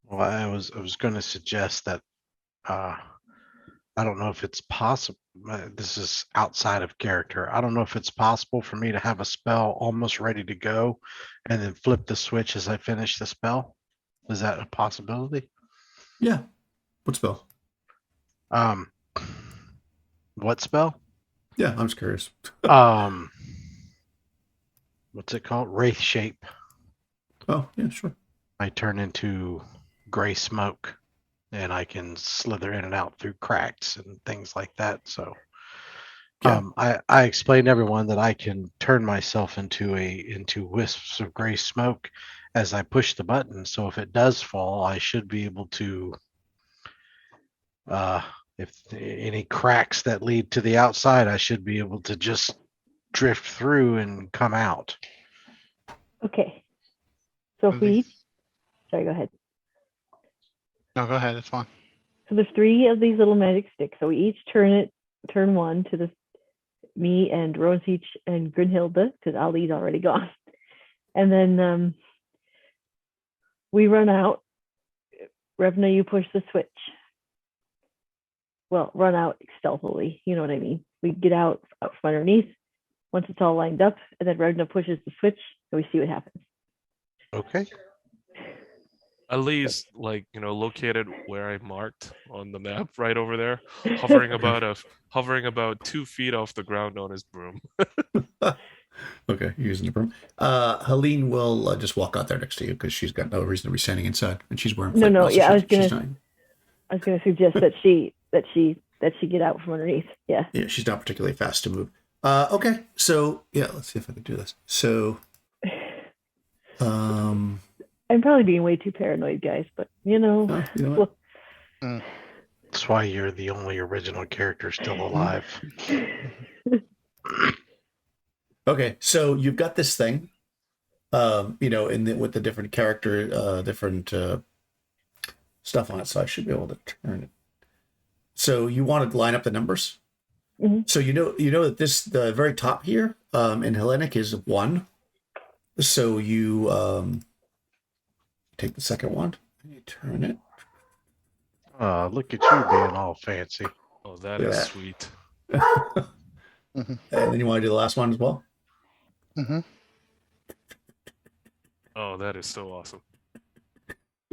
Well, I was going to suggest that I don't know if it's possible. This is outside of character. I don't know if it's possible for me to have a spell almost ready to go and then flip the switch as I finish the spell. Is that a possibility? Yeah. What spell? What spell? Yeah, I'm just curious. What's it called? Wraith shape. Oh, yeah, sure. I turn into gray smoke and I can slither in and out through cracks and things like that. So Yeah. I explained to everyone that I can turn myself into wisps of gray smoke as I push the button. So if it does fall, I should be able to if any cracks that lead to the outside, I should be able to just drift through and come out. Okay. So if we, sorry, go ahead. No, go ahead. It's fine. So there's 3 of these little magic sticks. So we each turn one to me and Rosich and Grunhilde, because Ali's already gone. And then we run out. Revna, you push the switch. Well, run out stealthily. You know what I mean? We get out from underneath once it's all lined up, and then Revna pushes the switch, and we see what happens. Okay. Ali's located where I marked on the map right over there, hovering about 2 feet off the ground on his broom. Okay, you're using the broom. Helene will just walk out there next to you because she's got no reason to be standing inside, and she's wearing. No, yeah, I was she's gonna suggest that she get out from underneath. Yeah. Yeah, she's not particularly fast to move. Okay, so yeah, let's see if I can do this. So Um, I'm probably being way too paranoid, guys, but you know, you know what? That's why you're the only original character still alive. Okay, so you've got this thing, with the different character, different stuff on it. So I should be able to turn it. So you want to line up the numbers. Mhm. So you know that the very top here in Hellenic is 1. So you take the second one and you turn it. Look at you being all fancy. Oh, that Yeah. is sweet. And then you want to do the last one as well. Mm-hmm. Oh, that is so awesome.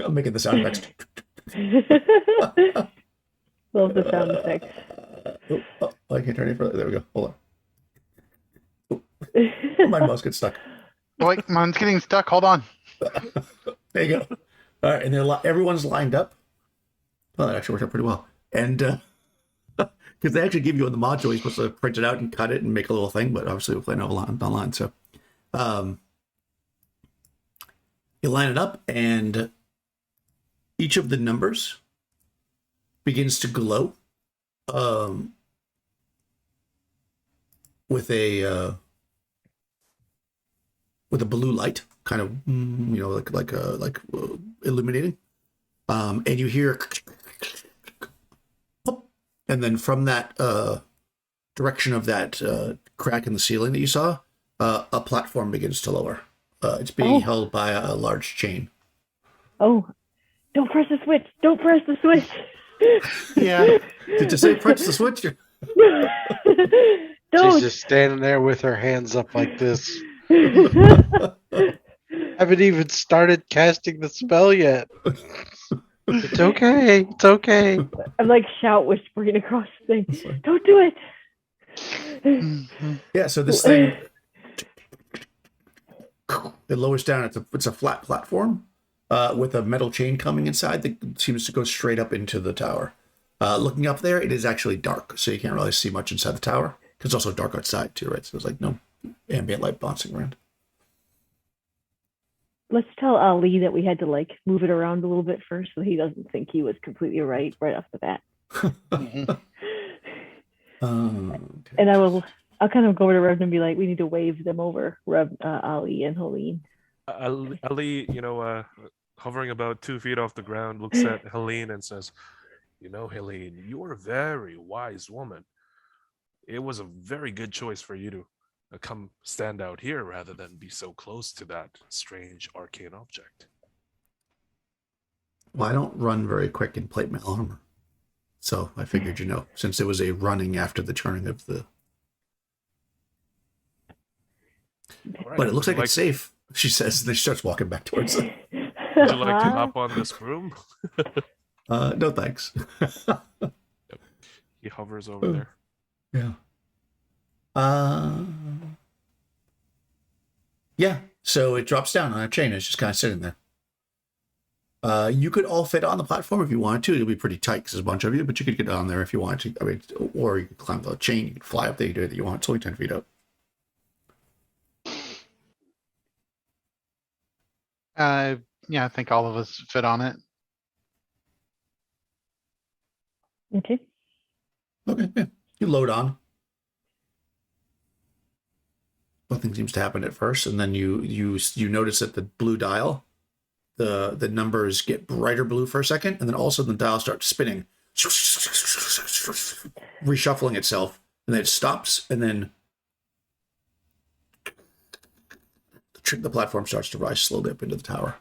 I'm making the sound effects. Love the sound effects. I can't turn it further. There we go. Hold on. My mouse gets stuck. Wait, mine's getting stuck. Hold on. There you go. All right, and everyone's lined up. Well, that actually worked out pretty well. And because they actually give you on the module, you're supposed to print it out and cut it and make a little thing, but obviously we're playing online. So you line it up, and each of the numbers begins to glow with a blue light, kind of like illuminating, and you hear, and then from that direction of that crack in the ceiling that you saw, a platform begins to lower. It's being held by a large chain. Oh, don't press the switch! Don't press the switch! Yeah. Did you say press the switch? She's Don't! just standing there with her hands up like this. Haven't even started casting the spell yet. It's okay. It's okay. I'm like shout whispering across the thing. Don't do it! Yeah, so this thing, it lowers down. It's a flat platform with a metal chain coming inside that seems to go straight up into the tower. Looking up there, it is actually dark, so you can't really see much inside the tower. It's also dark outside too, right? So there's like no ambient light bouncing around. Let's tell Ali that we had to like move it around a little bit first so he doesn't think he was completely right off the bat. Okay. And I'll kind of go over to Rev and be like, we need to wave them over, Rev, Ali and Helene. Ali, hovering about 2 feet off the ground, looks at Helene and says, Helene, you're a very wise woman. It was a very good choice for you to come stand out here rather than be so close to that strange arcane object. Well, I don't run very quick in plate mail armor. So I figured, since it was a running after the turning of the... Right. But it looks like it's safe, she says. Then she starts walking back towards it. Would you like to hop on this broom? No, thanks. He hovers over there. Yeah. Yeah, so it drops down on a chain. It's just kind of sitting there. You could all fit on the platform if you wanted to. It'll be pretty tight because there's a bunch of you, but you could get on there if you wanted to. I mean, or you could climb the chain. You could fly up there. You do it that you want. It's only 10 feet up. Yeah, I think all of us fit on it. Okay. Okay, yeah. You load on. Nothing seems to happen at first, and then you notice that the blue dial, the numbers get brighter blue for a second, and then all of a sudden the dial starts spinning, reshuffling itself, and then it stops, and then the platform starts to rise slowly up into the tower.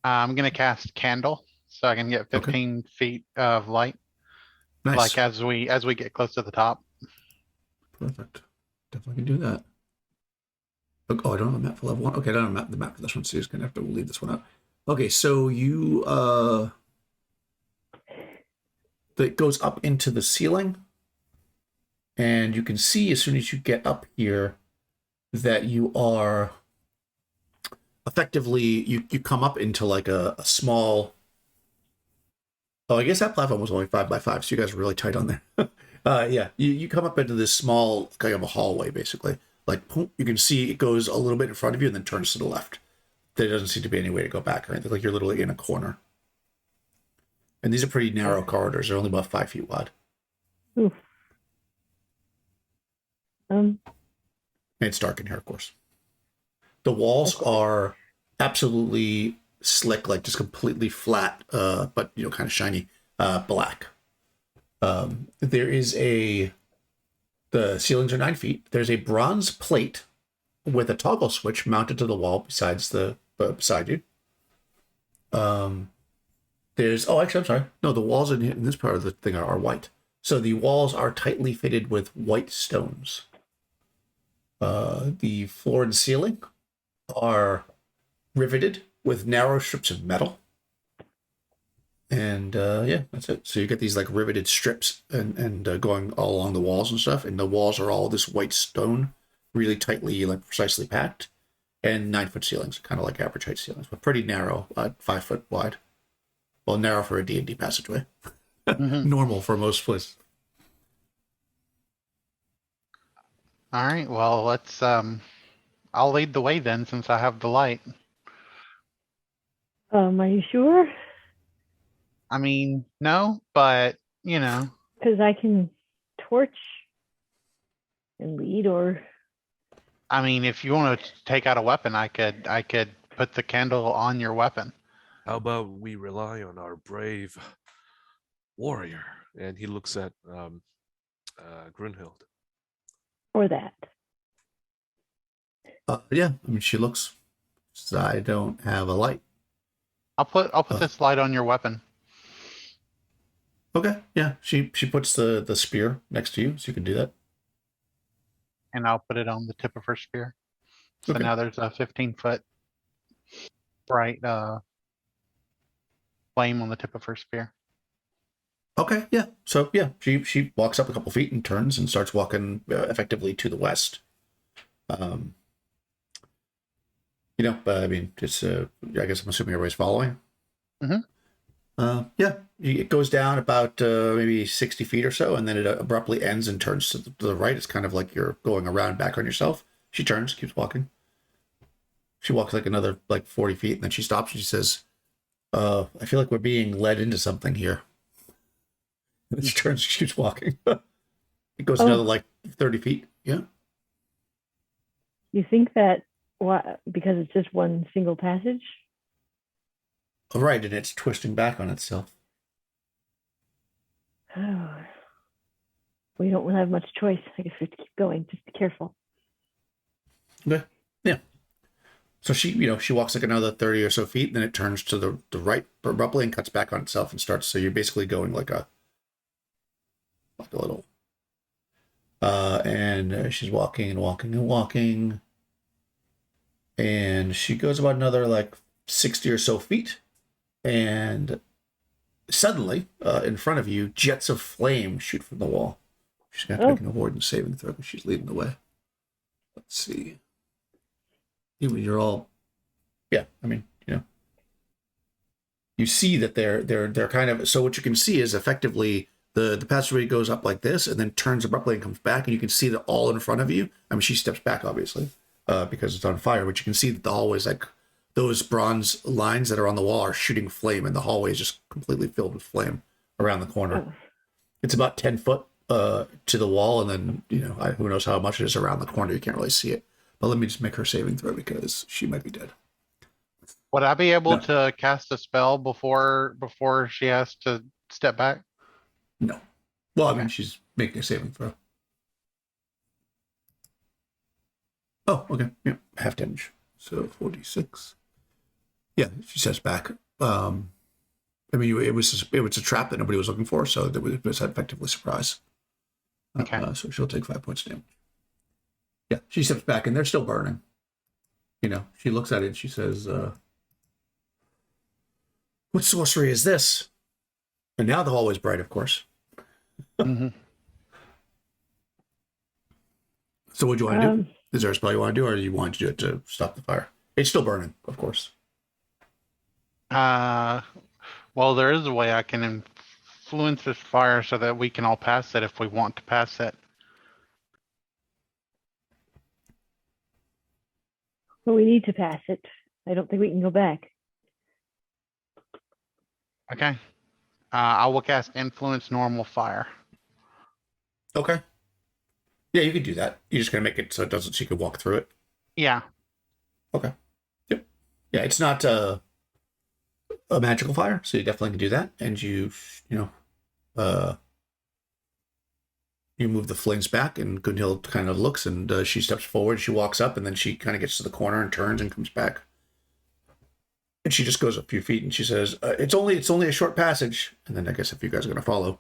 I'm gonna cast candle so I can get 15 feet of light. Nice. Like as we get close to the top. Perfect. Definitely can do that. Oh, I don't have a map for level 1. Okay, I don't have the map for this one, so you're just gonna have to leave this one out. Okay, so you it goes up into the ceiling, and you can see as soon as you get up here that you are effectively you come up into like a small. Oh, I guess that platform was only 5 by 5, so you guys are really tight on there. Yeah, you come up into this small kind of a hallway, basically. like boom, you can see it goes a little bit in front of you and then turns to the left. There doesn't seem to be any way to go back or anything. Like you're literally in a corner. And these are pretty narrow corridors. They're only about 5 feet wide. Oof. And it's dark in here, of course. The walls are absolutely slick, like just completely flat, but kind of shiny, black. There is the ceilings are 9 feet. There's a bronze plate with a toggle switch mounted to the wall beside you. Actually, I'm sorry. No, the walls in this part of the thing are white. So the walls are tightly fitted with white stones. The floor and ceiling are riveted with narrow strips of metal. And that's it. So you get these like riveted strips and going all along the walls and stuff. And the walls are all this white stone, really tightly, like precisely packed. And 9-foot ceilings, kind of like average height ceilings, but pretty narrow, 5 foot wide. Well, narrow for a D&D passageway. Normal for most places. All right. Well, let's. I'll lead the way then, since I have the light. Are you sure? I mean, no, but Because I can torch and lead, or I mean, if you want to take out a weapon, I could put the candle on your weapon. How about we rely on our brave warrior? And he looks at Grunhild. or that. Yeah, I mean, she looks. I don't have a light. I'll put this light on your weapon. Okay, yeah. She puts the spear next to you, so you can do that. And I'll put it on the tip of her spear. So Okay. now there's a 15-foot bright flame on the tip of her spear. Okay, yeah. So yeah, she walks up a couple feet and turns and starts walking effectively to the west. But I mean, it's I guess I'm assuming everybody's following. Yeah, it goes down about maybe 60 feet or so, and then it abruptly ends and turns to the right. It's kind of like you're going around back on yourself. She turns, keeps walking. She walks like another 40 feet, and then she stops and she says, I feel like we're being led into something here. And then she turns, she keeps walking. It goes another 30 feet. Yeah. You think that because it's just one single passage? Right, and it's twisting back on itself. Oh, we don't have much choice. I guess we have to keep going. Just be careful. Okay. Yeah. So she walks like another 30 or so feet, and then it turns to the right abruptly and cuts back on itself and starts. So you're basically going like a little. And she's walking and walking and walking. And she goes about another 60 or so feet. And suddenly, in front of you, jets of flame shoot from the wall. She's going to have to make an avoidance saving throw because she's leading the way. Let's see. You're all, yeah. I mean, you see that they're kind of. So what you can see is effectively the passageway goes up like this and then turns abruptly and comes back, and you can see that all in front of you. I mean, she steps back obviously because it's on fire, but you can see that the hallway's those bronze lines that are on the wall are shooting flame, and the hallway is just completely filled with flame around the corner. Oh. It's about 10 foot to the wall, and then who knows how much it is around the corner. You can't really see it. But let me just make her saving throw because she might be dead. Would I be able to cast a spell before she has to step back? No. Well, I mean, she's making a saving throw. Oh, okay. Yeah, half damage. So 46. Yeah, she steps back. I mean, it was a trap that nobody was looking for, so it was effectively surprise. Okay. So she'll take 5 points of damage. Yeah, she steps back, and they're still burning. She looks at it and she says, "What sorcery is this?" And now the hallway's bright, of course. Mm-hmm. So what do you want to do? Is there a spell you want to do, or do you want to do it to stop the fire? It's still burning, of course. Well, there is a way I can influence this fire so that we can all pass it if we want to pass it. But we need to pass it. I don't think we can go back. Okay. I will cast Influence Normal Fire. Okay. Yeah, you could do that. You're just gonna make it so it doesn't. So you can walk through it. Yeah. Okay. Yep. Yeah, it's not a magical fire, so you definitely can do that. And you move the flames back, and Gunhild kind of looks, and she steps forward. She walks up, and then she kind of gets to the corner and turns and comes back. And she just goes a few feet, and she says, "It's only a short passage." And then I guess if you guys are going to follow,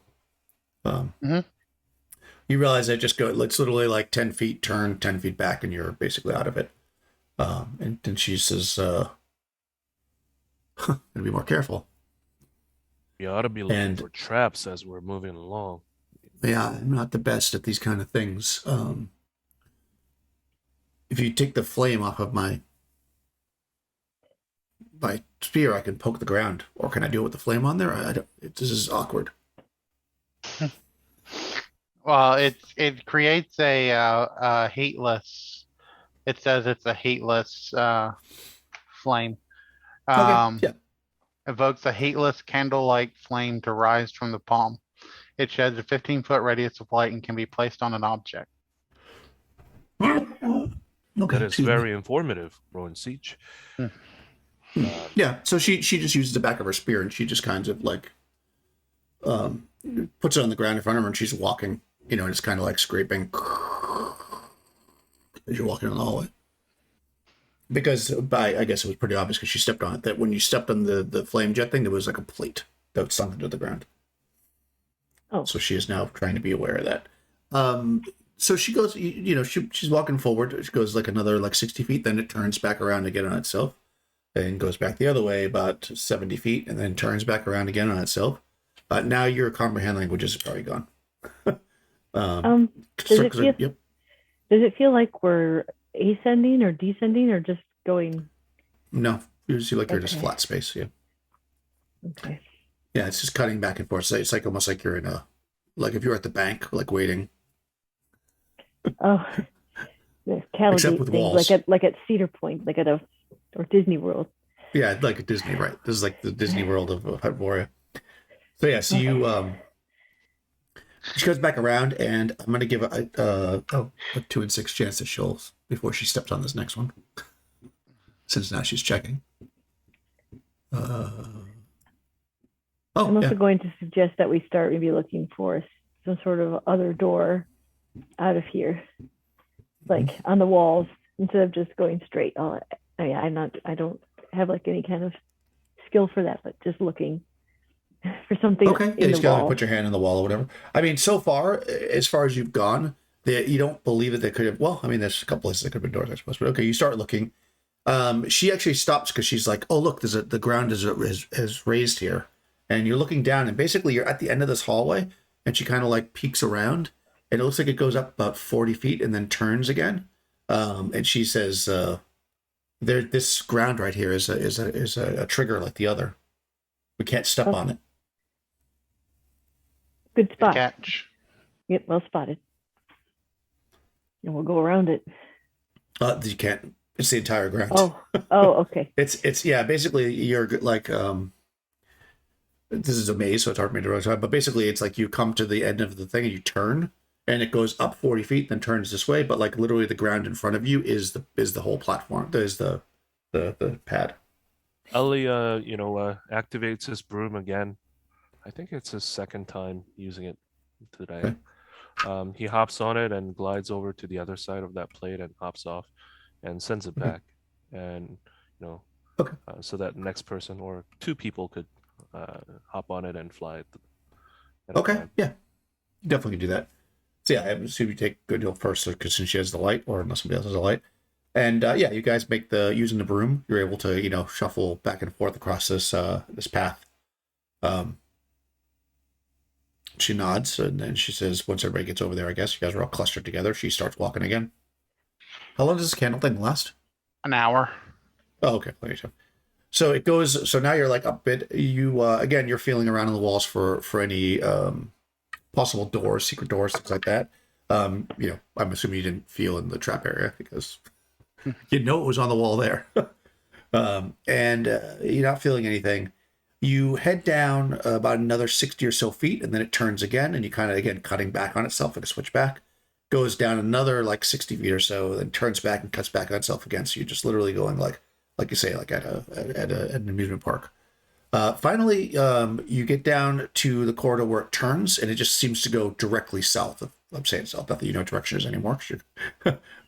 you realize that just go. It's literally like 10 feet, turn 10 feet back, and you're basically out of it. And then she says, "Gotta be more careful." We ought to be looking And- for traps as we're moving along. Yeah, I'm not the best at these kind of things. If you take the flame off of my spear, I can poke the ground. Or can I do it with the flame on there? I don't. This is awkward. Well, it creates a heatless. It says it's a heatless flame. Yeah. Evokes a heatless candle-like flame to rise from the palm. It sheds a 15-foot radius of light and can be placed on an object. Okay. That is excuse me. very informative, Rowan Siege. Yeah. So she just uses the back of her spear, and she just kind of like puts it on the ground in front of her, and she's walking. And it's kind of like scraping as you're walking in the hallway. Because I guess it was pretty obvious because she stepped on it, that when you stepped on the flame jet thing, there was like a plate that was sunk into the ground. Oh. So she is now trying to be aware of that. So she goes, she's walking forward. She goes like another 60 feet, then it turns back around again on itself, and goes back the other way about 70 feet, and then turns back around again on itself. Now your comprehend language is probably gone. Does it feel? Yep. Does it feel like we're ascending or descending or just going? No, you see like you're just Okay. flat space. Yeah. Okay. Yeah, it's just cutting back and forth. So it's like almost like you're in like if you're at the bank, like waiting. Oh, the cattle Except gate with thing, walls. like at Cedar Point, like at or Disney World. Yeah, like at Disney, right? This is like the Disney World of Hyperborea. So yeah, so you she goes back around, and I'm gonna give a 2 in 6 chance that she'll before she steps on this next one, since now she's checking. I'm Oh also yeah, going to suggest that we start maybe looking for some sort of other door out of here, like on the walls, instead of just going straight. I don't have like any kind of skill for that, but just looking for something okay. Yeah, in you the just gotta wall. put your hand in the wall or whatever. I mean, so far as you've gone, you don't believe that they could have. Well, I mean, there's a couple places that could have been doors, I suppose. But okay, you start looking. She actually stops because she's like, "Oh, look, the ground is raised here," and you're looking down, and basically you're at the end of this hallway, and she kind of like peeks around, and it looks like it goes up about 40 feet and then turns again. And she says, this ground right here is a trigger like the other. We can't step on it." Good spot. Catch. Yep, well spotted. And we'll go around it. You can't. It's the entire ground. Oh, okay. It's yeah. Basically, you're like this is a maze, so it's hard for me to really. But basically, it's like you come to the end of the thing and you turn, and it goes up 40 feet, then turns this way. But like literally, the ground in front of you is the whole platform. There's the pad. Ellie, activates his broom again. I think it's his second time using it today. He hops on it and glides over to the other side of that plate and hops off and sends it back. And, Okay. So that next person or two people could hop on it and fly it. at a Okay, time. yeah, you definitely can do that. So yeah, I assume you take Good Deal first, because since she has the light, or unless somebody else has a light. And yeah, you guys make using the broom, you're able to shuffle back and forth across this path. She nods, and then she says, once everybody gets over there, I guess you guys are all clustered together. She starts walking again. How long does this candle thing last? An hour. Oh, okay, plenty of time. So it goes. So now you're like up it. You again, you're feeling around on the walls for any possible doors, secret doors, things like that. I'm assuming you didn't feel in the trap area because You know it was on the wall there. And you're not feeling anything. You head down about another 60 or so feet, and then it turns again, and you kind of, again, cutting back on itself like a switchback. Goes down another like 60 feet or so, then turns back and cuts back on itself again. So you're just literally going like you say, like at an amusement park. Finally, you get down to the corridor where it turns, and it just seems to go directly south. I'm saying south, not that you know what direction is anymore,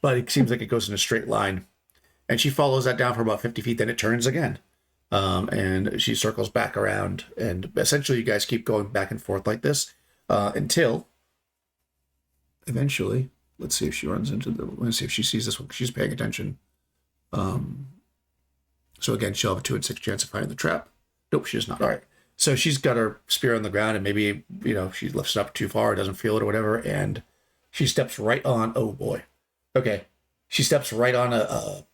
but it seems like it goes in a straight line. And she follows that down for about 50 feet, then it turns again. And she circles back around, and essentially you guys keep going back and forth like this until eventually, let's see if she runs into let's see if she sees this one. She's paying attention. So again, she'll have a 2 in 6 chance of finding the trap. Nope, she does not. All right. So she's got her spear on the ground, and maybe, she lifts it up too far, or doesn't feel it or whatever, and she steps right on, oh boy. Okay. She steps right on a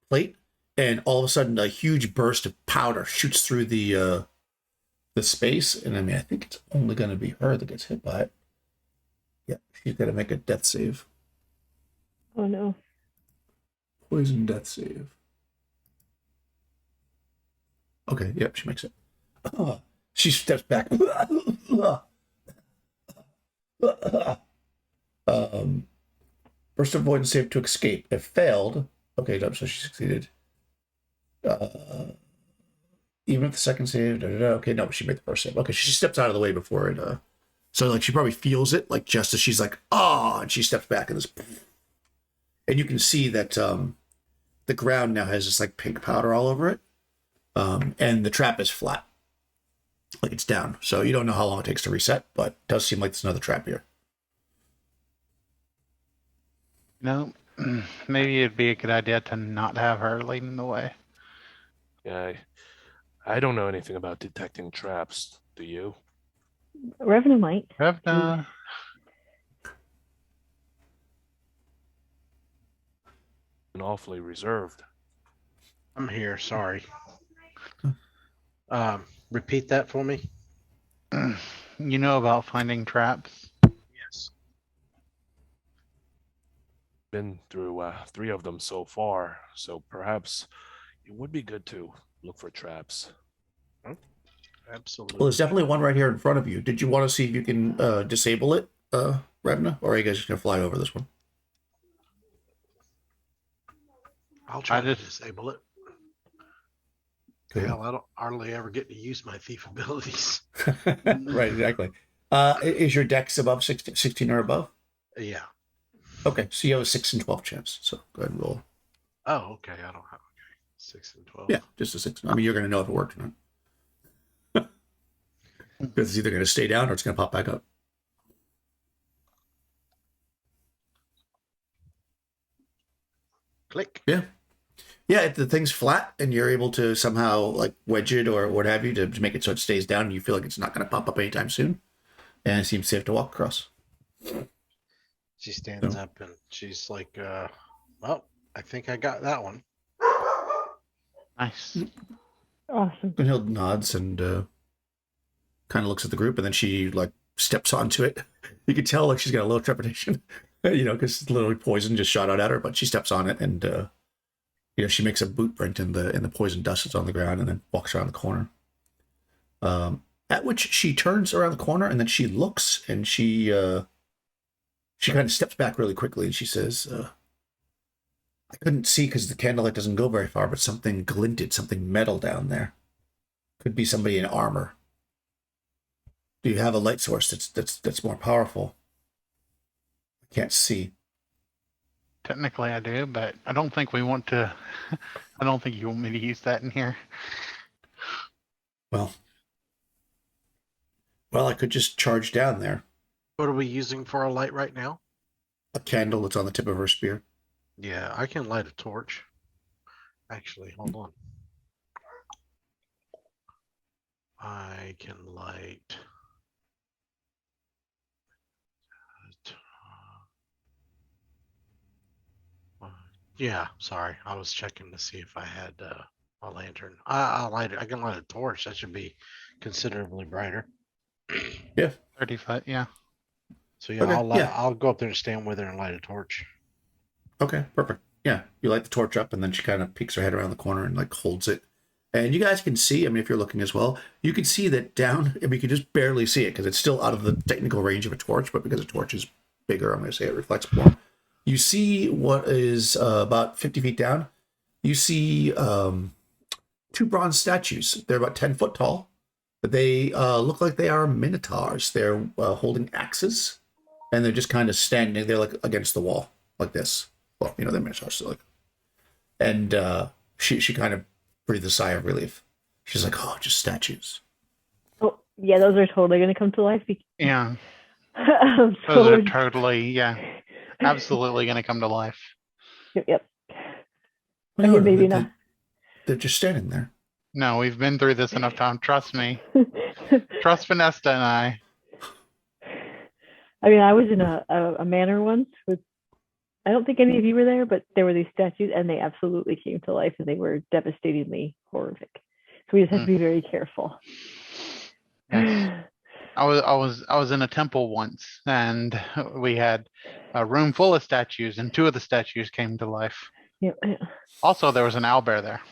plate, and all of a sudden a huge burst of powder shoots through the space, and I think it's only going to be her that gets hit by it. Yeah, she's got to make a death save. Oh no. Poison death save. Okay, yep, she makes it. She steps back. Burst of avoidance save to escape. It failed. Okay, so she succeeded. Even if the second save, okay, no, she made the first save. Okay, she steps out of the way before it. So like she probably feels it, like just as she's like, and she steps back and this, and you can see that the ground now has this like pink powder all over it, and the trap is flat, like it's down. So you don't know how long it takes to reset, but it does seem like there's another trap here. No, maybe it'd be a good idea to not have her leading the way. Yeah, I don't know anything about detecting traps. Do you? Revna might. Revna, Been awfully reserved. I'm here. Sorry. Repeat that for me. you know about finding traps? Yes. Been through 3 of them so far, so perhaps it would be good to look for traps. Absolutely. Well, there's definitely one right here in front of you. Did you want to see if you can disable it, Revna, or are you guys just gonna fly over this one? I'll try to just- disable it. Cool. Hell, I don't hardly ever get to use my thief abilities. Right, exactly. Is your dex above 16 or above? Yeah. Okay, so you have a 6 and 12 chance. So go ahead and roll. Oh, okay. I don't have 6 and 12. Yeah, just a 6. I mean, you're going to know if it worked or not. Because it's either going to stay down or it's going to pop back up. Click. Yeah. Yeah, if the thing's flat and you're able to somehow like wedge it or what have you to make it so it stays down and you feel like it's not going to pop up anytime soon. And it seems safe to walk across. She stands So- up and she's like, well, I think I got that one. Nice. Awesome. Gunhild nods and kind of looks at the group, and then she like steps onto it. You can tell like she's got a little trepidation, because it's literally poison just shot out at her. But she steps on it, and she makes a boot print in the poison dust that's on the ground, and then walks around the corner. At which she turns around the corner, and then she looks, and she kind of steps back really quickly, and she says, "I couldn't see because the candlelight doesn't go very far, but something glinted, something metal down there. Could be somebody in armor. Do you have a light source that's more powerful? I can't see." Technically I do, but I don't think we want to. I don't think you want me to use that in here. Well, I could just charge down there. What are we using for a light right now? A candle that's on the tip of her spear. Yeah, I can light a torch. Actually, hold on. I can light. Yeah, sorry. I was checking to see if I had a lantern. I'll light it. I can light a torch. That should be considerably brighter. 30 foot, yeah. So yeah, Okay, I'll yeah. I'll go up there and stand with her and light a torch. Okay, perfect. Yeah, you light the torch up, and then she kind of peeks her head around the corner and like holds it. And you guys can see, I mean, if you're looking as well, you can see that down, I mean, you can just barely see it because it's still out of the technical range of a torch, but because a torch is bigger, I'm going to say it reflects more. You see what is about 50 feet down. You see two bronze statues. They're about 10 foot tall, but they look like they are minotaurs. They're holding axes, and they're just kind of standing. They're like against the wall, like this. Well, you know, they're minotaurs, so like. And she kind of breathed a sigh of relief. She's like, "Oh, just statues." Oh, yeah, those are totally going to come to life. Yeah, So, those are totally, yeah, absolutely going to come to life. Yep. Well, I mean, no, maybe not. They're just standing there. No, we've been through this enough time. Trust me. Trust Vanessa and I. I mean, I was in a manor once with, I don't think any of you were there, but there were these statues and they absolutely came to life and they were devastatingly horrific. So we just have to be very careful. Yes. I was in a temple once, and we had a room full of statues, and two of the statues came to life. Yeah. Also, there was an owlbear there.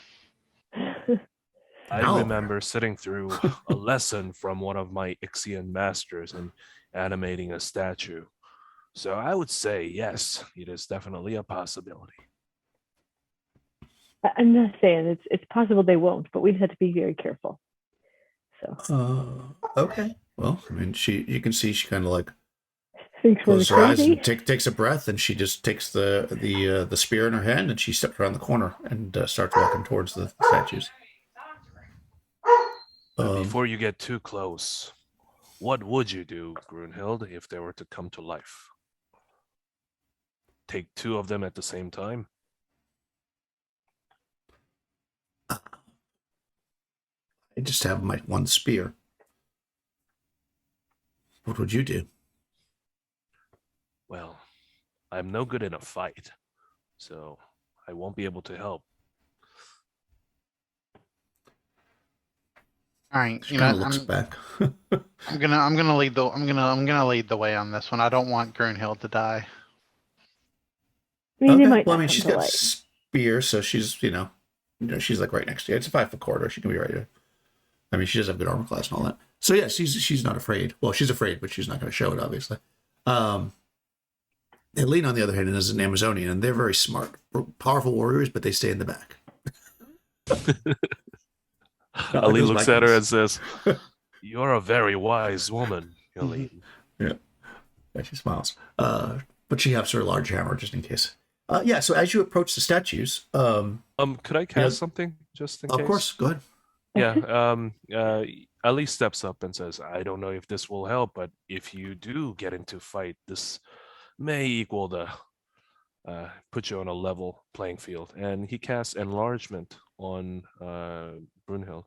I No. remember sitting through a lesson from one of my Ixian masters and animating a statue. So I would say yes, it is definitely a possibility. I'm not saying it's possible they won't, but we just have to be very careful. So Okay. Well, I mean, you can see she kind of like thanks for the closes her eyes crazy. and takes a breath, and she just takes the spear in her hand, and she steps around the corner and starts walking towards the statues. But before you get too close, what would you do, Grunhild, if they were to come to life? Take two of them at the same time? I just have my one spear. What would you do? Well, I'm no good in a fight, so I won't be able to help. All right, She you kind know, of looks back. I'm gonna lead the way on this one. I don't want Grunhild to die. I mean, they Okay. might Well, I not mean, come she's to got life. spear, so she's she's like right next to you. It's a 5 foot corridor. She can be right here. I mean, she does have good armor class and all that. So yeah, she's not afraid. Well, she's afraid, but she's not going to show it, obviously. Elaine, on the other hand, is an Amazonian, and they're very smart, powerful warriors, but they stay in the back. Not like Ali those looks at her and Vikings. says, "You're a very wise woman, Elaine." Yeah, she smiles. But she has her large hammer just in case. Yeah. So as you approach the statues, Could I cast something just in case? of course, go ahead. Yeah. Ali steps up and says, "I don't know if this will help, but if you do get into fight, this may equal the put you on a level playing field." And he casts enlargement on Brunhild.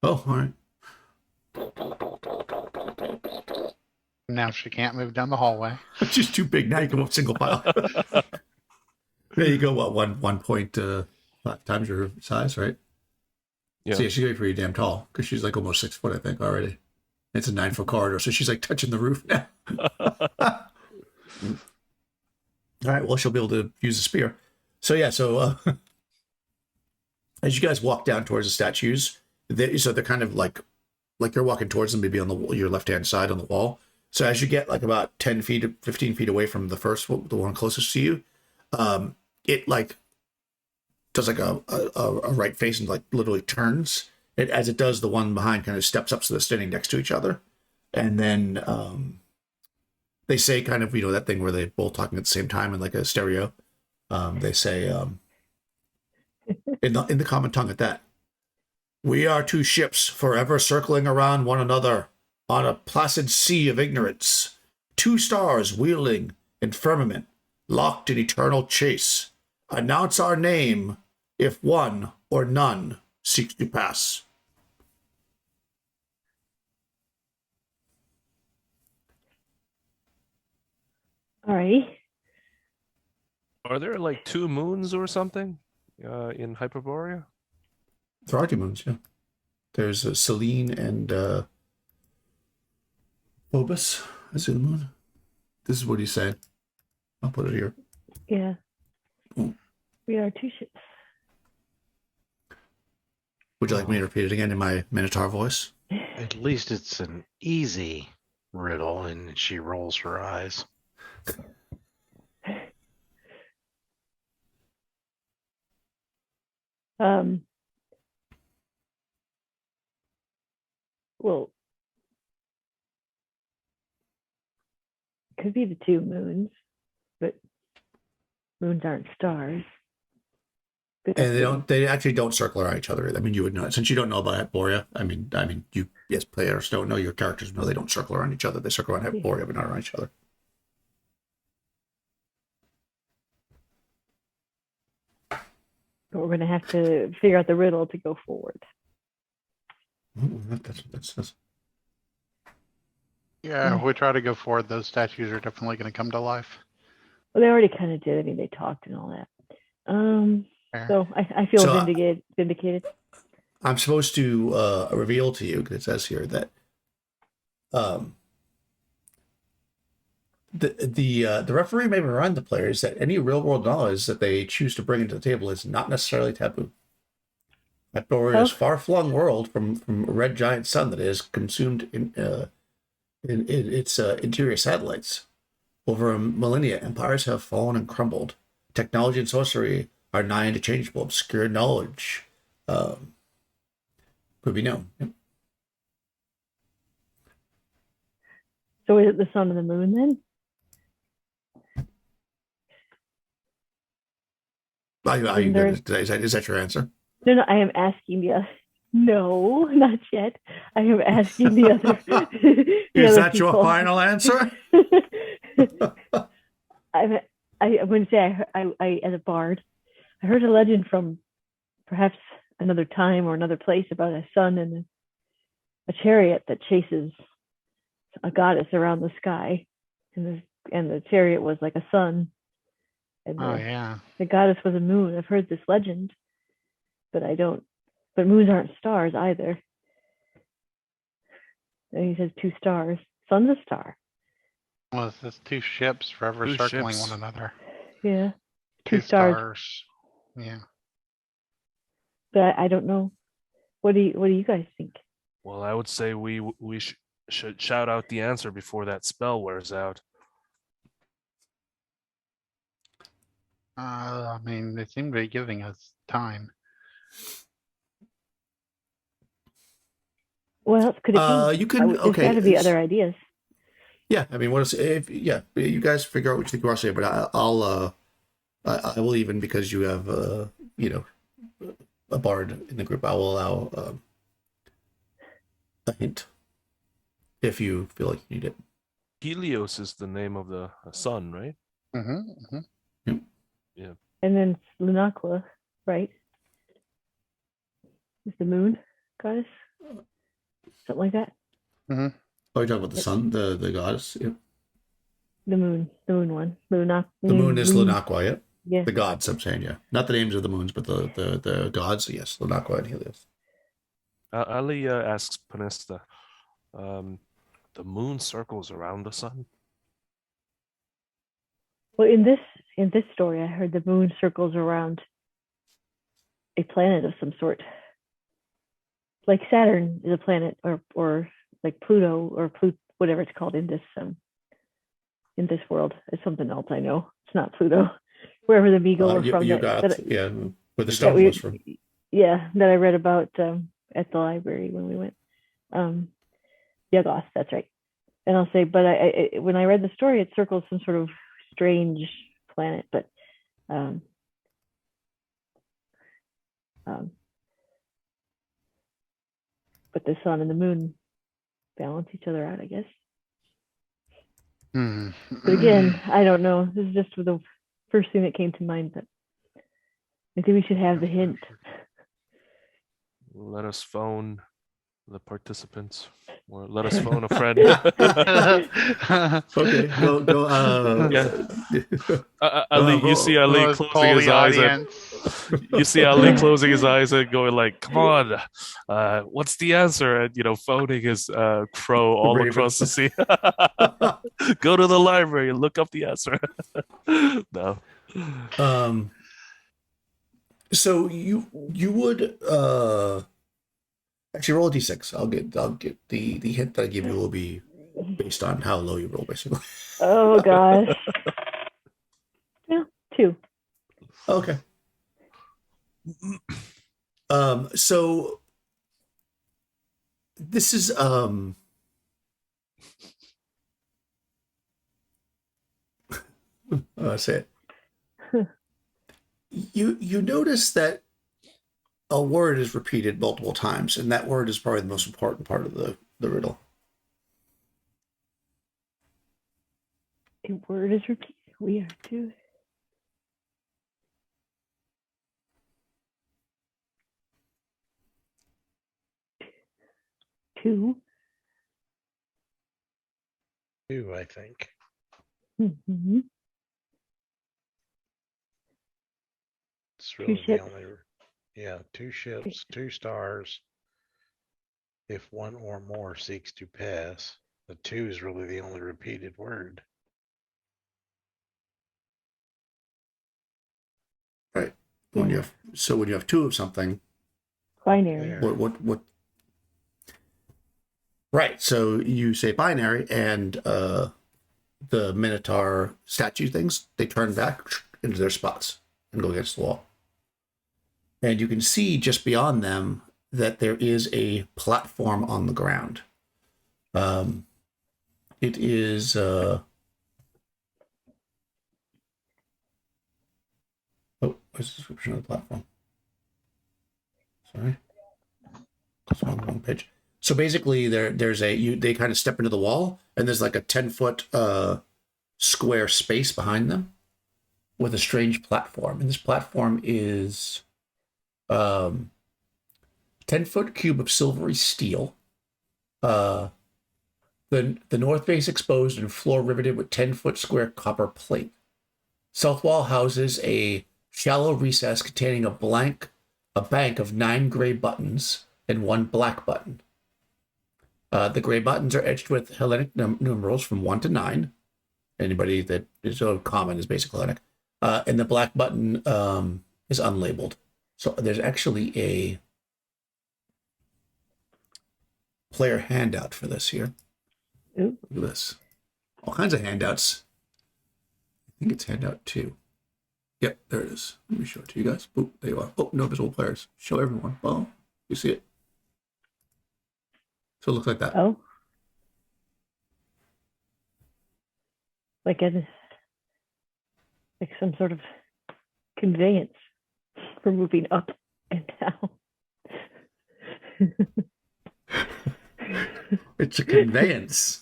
Oh, all right. Now she can't move down the hallway. She's too big now. You can move single file. There you go. What 1.5 times your size, right? Yeah. So yeah, she's gonna be pretty damn tall because she's like almost 6 foot, I think, already. It's a 9 foot corridor, so she's like touching the roof now. All right, well, she'll be able to use a spear. So yeah, as you guys walk down towards the statues, they're kind of like they're walking towards them, maybe on your left hand side on the wall. So as you get like about 10 feet, 15 feet away from the one closest to you, it like does like a right face and like literally turns. It as it does, the one behind kind of steps up, so they're standing next to each other, and then they say kind of that thing where they both talking at the same time in like a stereo. They say in the common tongue at that, "We are two ships forever circling around one another on a placid sea of ignorance, two stars wheeling in firmament, locked in eternal chase. Announce our name if one or none seeks to pass." Alrighty. Are there like 2 moons or something in Hyperborea? There are 2 moons, yeah. There's Selene and Phobos. Is it the moon? This is what he said. I'll put it here. Yeah. We are 2 ships. Would you like me to repeat it again in my Minotaur voice? At least it's an easy riddle, and she rolls her eyes. Well, could be the 2 moons, but moons aren't stars. But And they actually don't circle around each other. I mean, you would know, since you don't know about Hyperborea. I mean, you, yes, players don't know, your characters know they don't circle around each other. They circle around Hyperborea, but not around each other. But we're going to have to figure out the riddle to go forward. That's Yeah, if we try to go forward, those statues are definitely going to come to life. Well, they already kind of did. I mean, they talked and all that. Fair. So I feel So, vindicated. I'm supposed to reveal to you, because it says here that the referee may remind the players that any real world knowledge that they choose to bring into the table is not necessarily taboo. Hyperborea's far-flung world from a red giant sun that is consumed in its interior satellites. Over millennia, empires have fallen and crumbled. Technology and sorcery are nigh interchangeable. Obscure knowledge could be known. Yep. So is it the sun and the moon then? Is that your answer? No, I am asking the other. No, not yet. I am asking the other. Is that your final answer? I'm going to say I as a bard, I heard a legend from perhaps another time or another place about a sun and a chariot that chases a goddess around the sky, and the chariot was like a sun, and the goddess was a moon. I've heard this legend, but but moons aren't stars either. And he says 2 stars. Sun's a star. Well, it's 2 ships forever 2 circling ships. one another. Yeah. 2 stars. Yeah. But I don't know. What do you guys think? Well, I would say we should shout out the answer before that spell wears out. I mean, they seem to be giving us time. What else could it be? You can. There's Okay. got to be other ideas. Yeah, I mean, you guys figure out what you think you're saying, but I will, even because you have a bard in the group, I will allow a hint if you feel like you need it. Helios is the name of the sun, right? Mm-hmm. Yeah. And then Lunacla, right? Is the moon goddess? Something like that. Mm-hmm. Oh, you're talking about the sun, the goddess? Yep. The moon one. The moon is Lunacla, yeah? Yeah. The gods, I'm saying, yeah. Not the names of the moons, but the gods, yes. Lunacla and Helios. Ali asks Panesta, the moon circles around the sun? Well, in this story, I heard the moon circles around a planet of some sort. Like Saturn is a planet, or like Pluto or whatever it's called in this world. It's something else I know. It's not Pluto. Wherever the beagle are from. Where the stone was from. Yeah, that I read about at the library when we went. Yuggoth, that's right. And I'll say, but I when I read the story, it circles some sort of strange planet, but the sun and the moon balance each other out, I guess. But again, I don't know. This is just the first thing that came to mind, but I think we should have the hint. Let us phone the participants, or let us phone a friend. Okay, go. Yeah. Ali, you see Ali closing his eyes. You see Ali closing his eyes and going like, "Come on, what's the answer?" And phoning his crow all Raven. across the sea. Go to the library and look up the answer. No. So you would actually roll a d6. I'll get the hint that I give you will be based on how low you roll, basically. Oh gosh. Yeah, 2. Okay. So this is say it. You notice that a word is repeated multiple times, and that word is probably the most important part of the riddle. A word is repeated. We are 2. Two. 2, I think. Mm-hmm. It's really the ships. only. Yeah, 2 ships, 2 stars. If one or more seeks to pass, the 2 is really the only repeated word. Right. When you have 2 of something, Binary. There. what? Right. So you say binary, and the Minotaur statue things, they turn back into their spots and go against the wall. And you can see just beyond them that there is a platform on the ground. It is what's the description of the platform? Sorry. It's on the wrong page. So basically they kind of step into the wall, and there's like a 10-foot square space behind them with a strange platform. And this platform is 10-foot cube of silvery steel. The north base exposed and floor riveted with 10-foot square copper plate. South wall houses a shallow recess containing a bank of 9 gray buttons and 1 black button. The gray buttons are etched with Hellenic numerals from 1 to 9. Anybody that is so common is basic Hellenic. And the black button is unlabeled. So there's actually a player handout for this here. Ooh. Look at this. All kinds of handouts. I think it's handout 2. Yep, there it is. Let me show it to you guys. Oh, there you are. Oh, no visible players. Show everyone. Oh, you see it. So it looks like that. Oh. Like some sort of conveyance for moving up and down. It's a conveyance.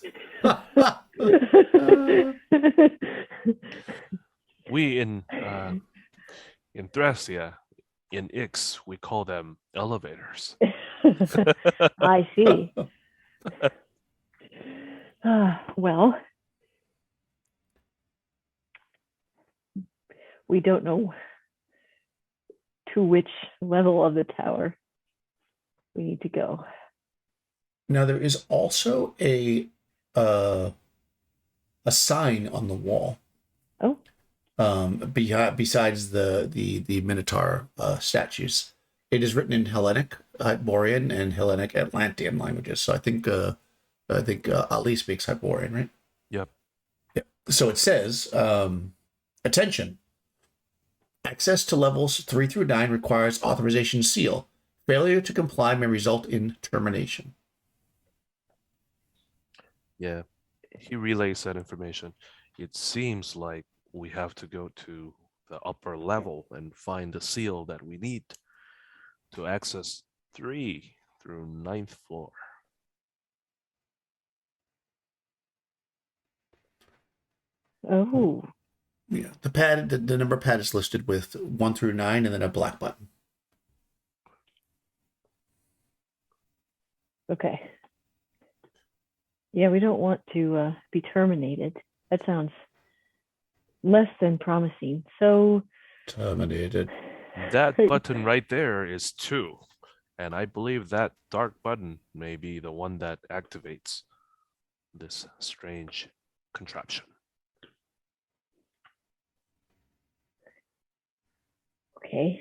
We in Thracia, in Ix, we call them elevators. I see. Well, we don't know to which level of the tower we need to go. Now there is also a sign on the wall. Oh. Besides the Minotaur statues, it is written in Hellenic, Hyperborean, and Hellenic Atlantean languages. So I think Ali speaks Hyperborean, right? Yep. Yep. So it says, attention. Access to levels 3 through 9 requires authorization seal. Failure to comply may result in termination. Yeah. He relays that information. It seems like we have to go to the upper level and find the seal that we need to access 3 through 9th floor. Oh. Yeah, the number pad is listed with 1 through 9 and then a black button. Okay. Yeah, we don't want to be terminated. That sounds less than promising. So Terminated. That button right there is 2. And I believe that dark button may be the one that activates this strange contraption. Okay.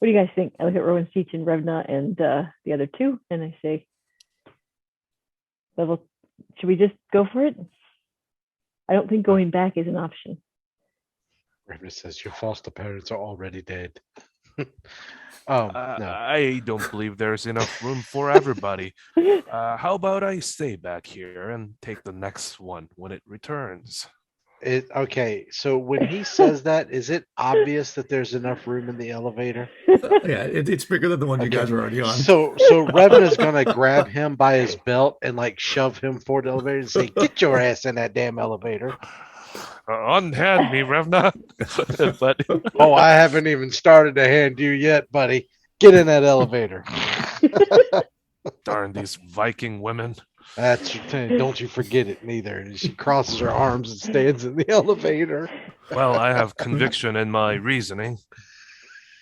What do you guys think? I look at Rowan, Seach, and Revna, and the other two, and I say, level. Should we just go for it? I don't think going back is an option. Raven says your foster parents are already dead. No. I don't believe there's enough room for everybody. How about I stay back here and take the next one when it returns? Okay, so when he says that, is it obvious that there's enough room in the elevator? Yeah, it's bigger than the one you Okay. guys were already on. So Revna's gonna grab him by his belt and like shove him for the elevator and say, "Get your ass in that damn elevator!" Unhand me, Revna. But Oh, I haven't even started to hand you yet, buddy. Get in that elevator. darn these Viking women. That's your thing. Don't you forget it neither. And she crosses her arms and stands in the elevator. Well, I have conviction in my reasoning.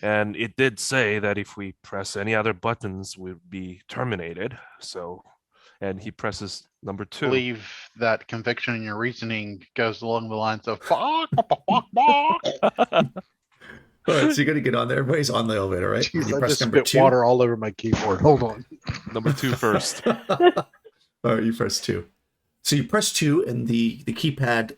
And it did say that if we press any other buttons, we'd be terminated. So, and he presses number 2. I believe that conviction in your reasoning goes along the lines of fuck, fuck, fuck, fuck. All right, so you're gonna get on there. Everybody's on the elevator, right? Jeez, You I press just number spit 2. water all over my keyboard. Hold on. Number 2 first. All right, you press 2. So you press 2, and the keypad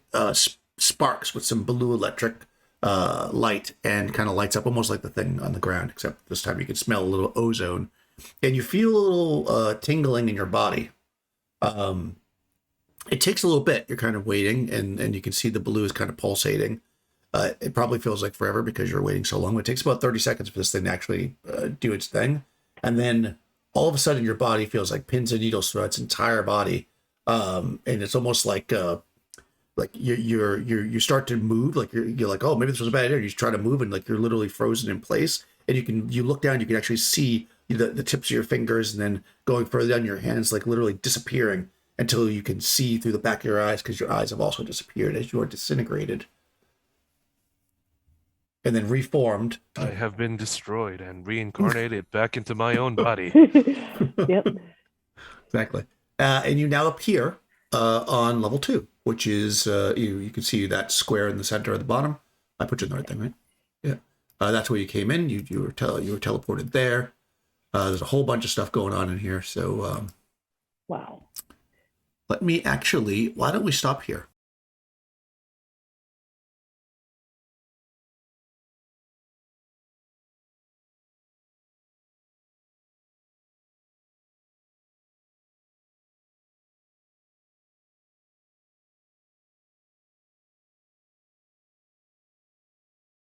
sparks with some blue electric light and kind of lights up almost like the thing on the ground, except this time you can smell a little ozone, and you feel a little tingling in your body. It takes a little bit. You're kind of waiting, and you can see the blue is kind of pulsating. It probably feels like forever because you're waiting so long. It takes about 30 seconds for this thing to actually do its thing. And then all of a sudden your body feels like pins and needles throughout its entire body. And it's almost like you start to move, like you're like, oh, maybe this was a bad idea. You try to move and like you're literally frozen in place. And you look down, you can actually see the tips of your fingers, and then going further down your hands, like literally disappearing until you can see through the back of your eyes, because your eyes have also disappeared as you are disintegrated. And then reformed. I have been destroyed and reincarnated back into my own body. Yep. Exactly. And you now appear on level 2, which is you can see that square in the center at the bottom. I put you in the right thing, right? Yeah. That's where you came in. You were teleported there. There's a whole bunch of stuff going on in here. So Wow. let me actually. Why don't we stop here?